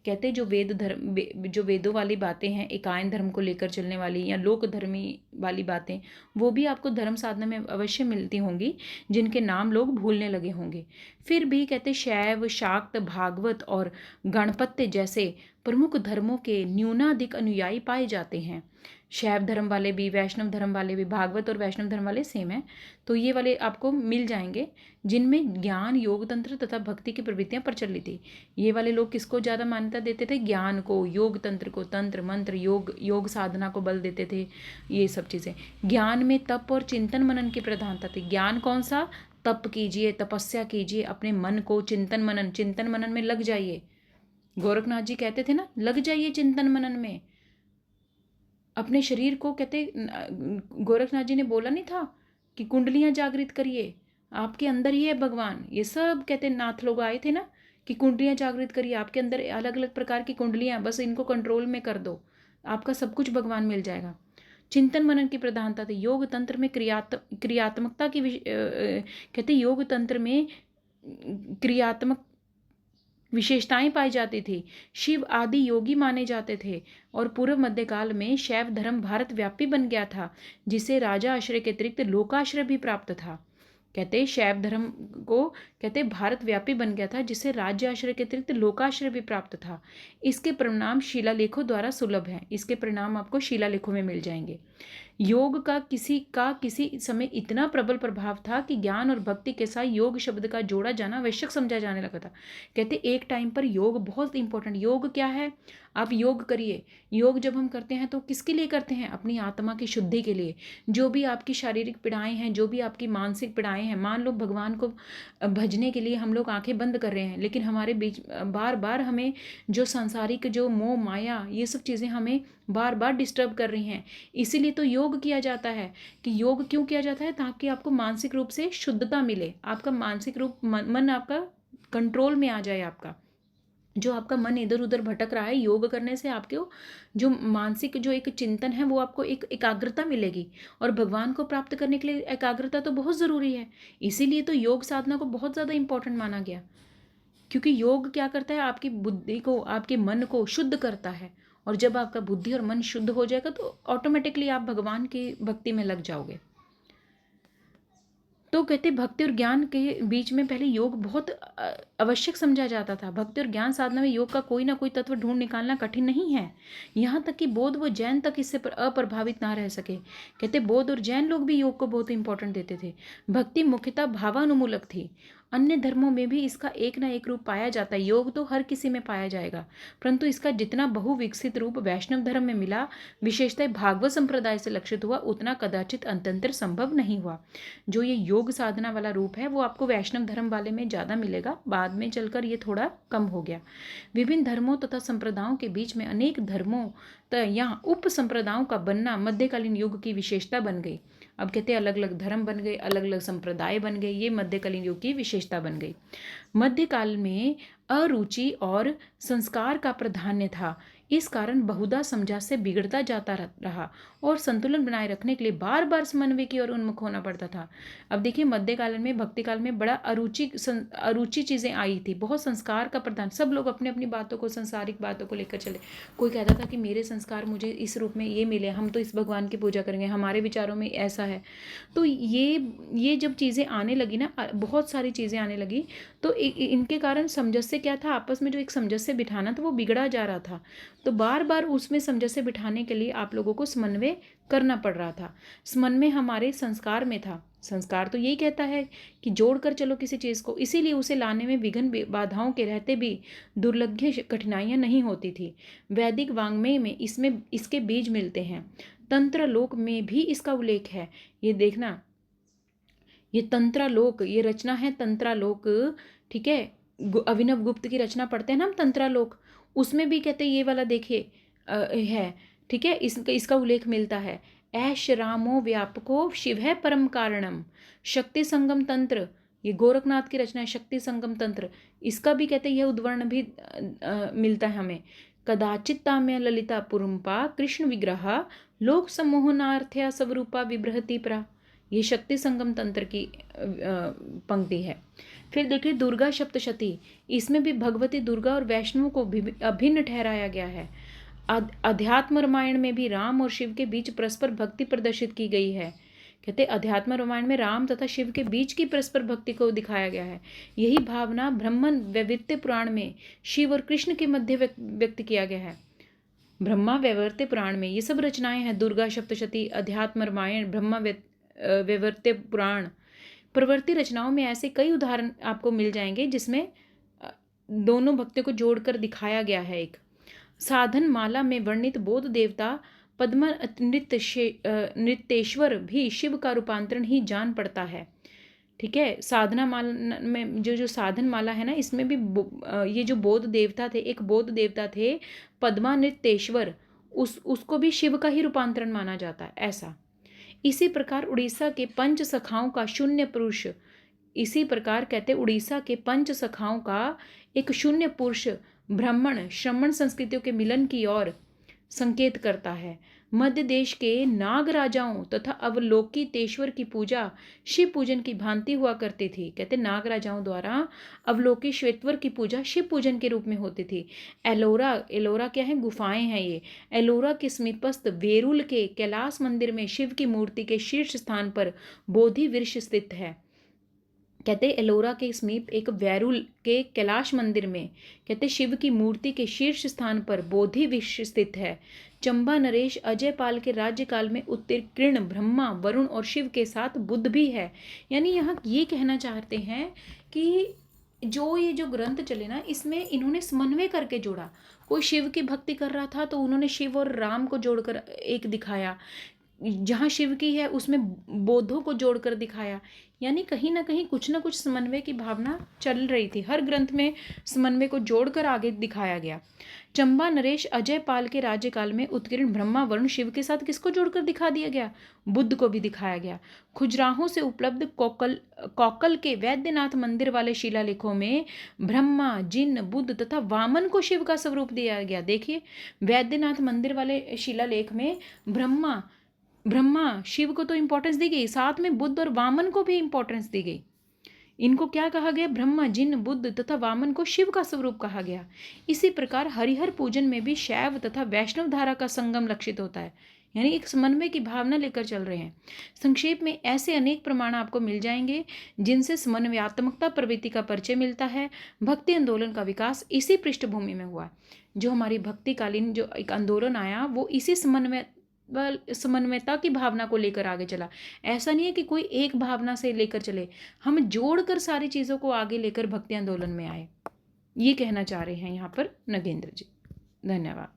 कहते जो वेद धर्म, जो वेदों वाली बातें हैं, एकायन धर्म को लेकर चलने वाली या लोक धर्मी वाली बातें, वो भी आपको धर्म साधना में अवश्य मिलती होंगी, जिनके नाम लोग भूलने लगे होंगे। फिर भी कहते शैव, शाक्त, भागवत और गणपत्य जैसे प्रमुख धर्मों के न्यूनाधिक अनुयायी पाए जाते हैं। शैव धर्म वाले भी, वैष्णव धर्म वाले भी, भागवत और वैष्णव धर्म वाले सेम है, तो ये वाले आपको मिल जाएंगे, जिनमें ज्ञान, योग तंत्र तथा भक्ति की प्रवृत्तियां प्रचलित थी। ये वाले लोग किसको ज़्यादा मान्यता देते थे? ज्ञान को, योग तंत्र को, तंत्र मंत्र योग साधना को बल देते थे, ये सब चीज़ें। ज्ञान में तप और चिंतन मनन की प्रधानता थी। ज्ञान कौन सा? तप कीजिए, तपस्या कीजिए, अपने मन को चिंतन मनन में लग जाइए। गोरखनाथ जी कहते थे ना, लग जाइए चिंतन मनन में। अपने शरीर को कहते, गोरखनाथ जी ने बोला नहीं था कि कुंडलियां जागृत करिए, आपके अंदर ही है भगवान। ये सब कहते नाथ लोग आए थे ना कि कुंडलियां जागृत करिए, आपके अंदर अलग अलग प्रकार की कुंडलियां, बस इनको कंट्रोल में कर दो, आपका सब कुछ भगवान मिल जाएगा। चिंतन मनन की प्रधानता थी। योग तंत्र में क्रियात्मकता की कहते योग तंत्र में क्रियात्मक विशेषताएं पाई जाती थी। शिव आदि योगी माने जाते थे और पूर्व मध्यकाल में शैव धर्म भारत व्यापी बन गया था, जिसे राजा आश्रय के अतिरिक्त लोकाश्रय भी प्राप्त था। कहते शैव धर्म को कहते भारत व्यापी बन गया था, जिसे राज्य आश्रय के अतिरिक्त लोकाश्रय भी प्राप्त था। इसके परिणाम शिलालेखों द्वारा सुलभ हैं। इसके परिणाम आपको शिलालेखों में मिल जाएंगे। योग का किसी समय इतना प्रबल प्रभाव था कि ज्ञान और भक्ति के साथ योग शब्द का जोड़ा जाना आवश्यक समझा जाने लगा था। कहते एक टाइम पर योग बहुत इंपॉर्टेंट। योग क्या है? आप योग करिए। योग जब हम करते हैं तो किसके लिए करते हैं? अपनी आत्मा की शुद्धि के लिए। जो भी आपकी शारीरिक पीड़ाएं हैं, जो भी आपकी मानसिक पीड़ाएं हैं, मान लो भगवान को भजने के लिए हम लोग आंखें बंद कर रहे हैं, लेकिन हमारे बीच बार बार हमें जो सांसारिक जो मोह माया ये सब चीज़ें हमें बार बार डिस्टर्ब कर रही हैं। इसीलिए तो योग किया जाता है। कि योग क्यों किया जाता है? ताकि आपको मानसिक रूप से शुद्धता मिले, आपका मानसिक रूप मन आपका कंट्रोल में आ जाए। आपका जो आपका मन इधर उधर भटक रहा है, योग करने से आपके जो मानसिक जो एक चिंतन है वो आपको एक एकाग्रता मिलेगी। और भगवान को प्राप्त करने के लिए एकाग्रता तो बहुत ज़रूरी है। इसीलिए तो योग साधना को बहुत ज़्यादा इंपॉर्टेंट माना गया। क्योंकि योग क्या करता है? आपकी बुद्धि को, आपके मन को शुद्ध करता है। और जब आपका बुद्धि और मन शुद्ध हो जाएगा तो ऑटोमेटिकली आप भगवान की भक्ति में लग जाओगे। तो कहते भक्ति और ज्ञान के बीच में पहले योग बहुत आवश्यक समझा जाता था। भक्ति और ज्ञान साधना में योग का कोई ना कोई तत्व ढूंढ निकालना कठिन नहीं है। यहाँ तक कि बौद्ध व जैन तक इससे अप्रभावित ना रह सके। कहते बौद्ध और जैन लोग भी योग को बहुत इंपॉर्टेंट देते थे। भक्ति मुख्यतः भावानुमूलक थी अन्य धर्मों में भी इसका एक ना एक रूप पाया जाता है। योग तो हर किसी में पाया जाएगा, परंतु इसका जितना बहुविकसित रूप वैष्णव धर्म में मिला, विशेषतः भागवत संप्रदाय से लक्षित हुआ, उतना कदाचित अंतंतर संभव नहीं हुआ। जो ये योग साधना वाला रूप है वो आपको वैष्णव धर्म वाले में ज़्यादा मिलेगा, बाद में चलकर ये थोड़ा कम हो गया। विभिन्न धर्मों तथा संप्रदायों के बीच में अनेक धर्मों या उप संप्रदायों का बनना मध्यकालीन युग की विशेषता बन गई। अब कहते हैं अलग अलग धर्म बन गए, अलग अलग संप्रदाय बन गए, ये मध्यकालीन युग की विशेषता बन गई। मध्यकाल में अरुचि और संस्कार का प्राधान्य था, इस कारण बहुधा समझा से बिगड़ता जाता रहा और संतुलन बनाए रखने के लिए बार बार समन्वय की ओर उन्मुख होना पड़ता था। अब देखिए मध्यकाल में, भक्ति काल में बड़ा अरुचि चीज़ें आई थी, बहुत संस्कार का प्रधान, सब लोग अपनी अपनी बातों को, सांसारिक बातों को लेकर चले। कोई कहता था कि मेरे संस्कार मुझे इस रूप में ये मिले, हम तो इस भगवान की पूजा करेंगे, हमारे विचारों में ऐसा है। तो ये जब चीज़ें आने लगी ना, बहुत सारी चीज़ें आने लगी, तो इनके कारण सामंजस्य क्या था, आपस में जो एक सामंजस्य बिठाना था वो बिगड़ा जा रहा था। तो बार बार उसमें सामंजस्य बिठाने के लिए आप लोगों को समन्वय करना पड़ रहा था। समन्वय हमारे संस्कार में था। संस्कार तो यही कहता है कि जोड़कर चलो किसी चीज़ को, इसीलिए उसे लाने में विघ्न बाधाओं के रहते भी दुर्लभ कठिनाइयाँ नहीं होती थी। वैदिक वाङ्मय में इसके बीज मिलते हैं। तंत्र लोक में भी इसका उल्लेख है। ये देखना, ये तंत्रालोक, ये रचना है तंत्रालोक, ठीक है, अभिनव गुप्त की रचना पढ़ते हैं ना हम तंत्रालोक, उसमें भी कहते हैं ये वाला देखिए है, ठीक है, इसका उल्लेख मिलता है। ऐश रामो व्यापको शिव है परम कारणम, शक्ति संगम तंत्र, ये गोरखनाथ की रचना है शक्ति संगम तंत्र, इसका भी कहते हैं यह उद्वर्ण भी मिलता है हमें। कदाचित ताम्य ललिता पुरुम्पा कृष्ण विग्रह लोक सम्मोहनार्थया स्वरूपा विबृहति प्रा, ये शक्ति संगम तंत्र की पंक्ति है। फिर देखिए दुर्गा सप्तशती, इसमें भी भगवती दुर्गा और वैष्णव को अभिन्न ठहराया गया है। अध्यात्म रामायण में भी राम और शिव के बीच परस्पर भक्ति प्रदर्शित की गई है। कहते अध्यात्म रामायण में राम तथा शिव के बीच की परस्पर भक्ति को दिखाया गया है। यही भावना ब्रह्मन वैवर्त्य पुराण में शिव और कृष्ण के मध्य व्यक्त किया गया है। ब्रह्मा वैवर्त्य पुराण में ये सब रचनाएं हैं, दुर्गा सप्तशती, अध्यात्म रामायण, ब्रह्मा वैवर्त्य पुराण, प्रवृत्ति रचनाओं में ऐसे कई उदाहरण आपको मिल जाएंगे जिसमें दोनों भक्तियों को जोड़कर दिखाया गया है। एक साधन माला में वर्णित बौद्ध देवता पद्म नृत्येश्वर भी शिव का रूपांतरण ही जान पड़ता है। ठीक है, साधना माला में जो साधन माला है ना, इसमें भी ये जो बौद्ध देवता थे, एक बौद्ध देवता थे पद्मा नृत्येश्वर, उसको भी शिव का ही रूपांतरण माना जाता है ऐसा। इसी प्रकार उड़ीसा के पंच सखाओं का शून्य पुरुष, इसी प्रकार कहते उड़ीसा के पंच सखाओं का एक शून्य पुरुष ब्राह्मण श्रमण संस्कृतियों के मिलन की ओर संकेत करता है। मध्य देश के नाग राजाओं तथा अवलोकितेश्वर की पूजा शिव पूजन की भांति हुआ करती थी। कहते नाग राजाओं द्वारा अवलोकितेश्वर की पूजा शिव पूजन के रूप में होती थी। एलोरा क्या है, गुफाएं हैं ये। एलोरा के समीपस्थ वेरुल के कैलाश मंदिर में शिव की मूर्ति के शीर्ष स्थान पर बोधि वृक्ष स्थित है। कहते एलोरा के समीप एक वैरुल के कैलाश मंदिर में कहते शिव की मूर्ति के शीर्ष स्थान पर बोधि वृक्ष स्थित है। चंबा नरेश अजयपाल के राज्यकाल में उत्तीर्ण ब्रह्मा, वरुण और शिव के साथ बुद्ध भी है। यानी यहाँ ये कहना चाहते हैं कि ये जो ग्रंथ चले ना, इसमें इन्होंने समन्वय करके जोड़ा। कोई शिव की भक्ति कर रहा था तो उन्होंने शिव और राम को जोड़कर एक दिखाया, जहाँ शिव की है उसमें बौद्धों को जोड़कर दिखाया। यानी कहीं ना कहीं कुछ ना कुछ समन्वय की भावना चल रही थी, हर ग्रंथ में समन्वय को जोड़कर आगे दिखाया गया। चंबा नरेश अजयपाल के राज्यकाल में उत्कीर्ण ब्रह्मा, वरुण, शिव के साथ किसको जोड़कर दिखा दिया गया, बुद्ध को भी दिखाया गया। खुजराहों से उपलब्ध कौकल के वैद्यनाथ मंदिर वाले शिलालेखों में ब्रह्मा, जिन, बुद्ध तथा वामन को शिव का स्वरूप दिया गया। देखिए वैद्यनाथ मंदिर वाले शिलालेख में ब्रह्मा शिव को तो इंपॉर्टेंस दी गई, साथ में बुद्ध और वामन को भी इंपॉर्टेंस दी गई। इनको क्या कहा गया, ब्रह्मा, जिन, बुद्ध तथा वामन को शिव का स्वरूप कहा गया। इसी प्रकार हरिहर पूजन में भी शैव तथा वैष्णव धारा का संगम लक्षित होता है, यानी एक समन्वय की भावना लेकर चल रहे हैं। संक्षेप में ऐसे अनेक प्रमाण आपको मिल जाएंगे जिनसे समन्वयात्मकता प्रवृत्ति का परिचय मिलता है। भक्ति आंदोलन का विकास इसी पृष्ठभूमि में हुआ। जो हमारी भक्तिकालीन जो एक आंदोलन आया वो इसी समन्वय समन्वयता की भावना को लेकर आगे चला। ऐसा नहीं है कि कोई एक भावना से लेकर चले, हम जोड़कर सारी चीज़ों को आगे लेकर भक्ति आंदोलन में आए। ये कहना चाह रहे हैं यहाँ पर नगेंद्र जी। धन्यवाद।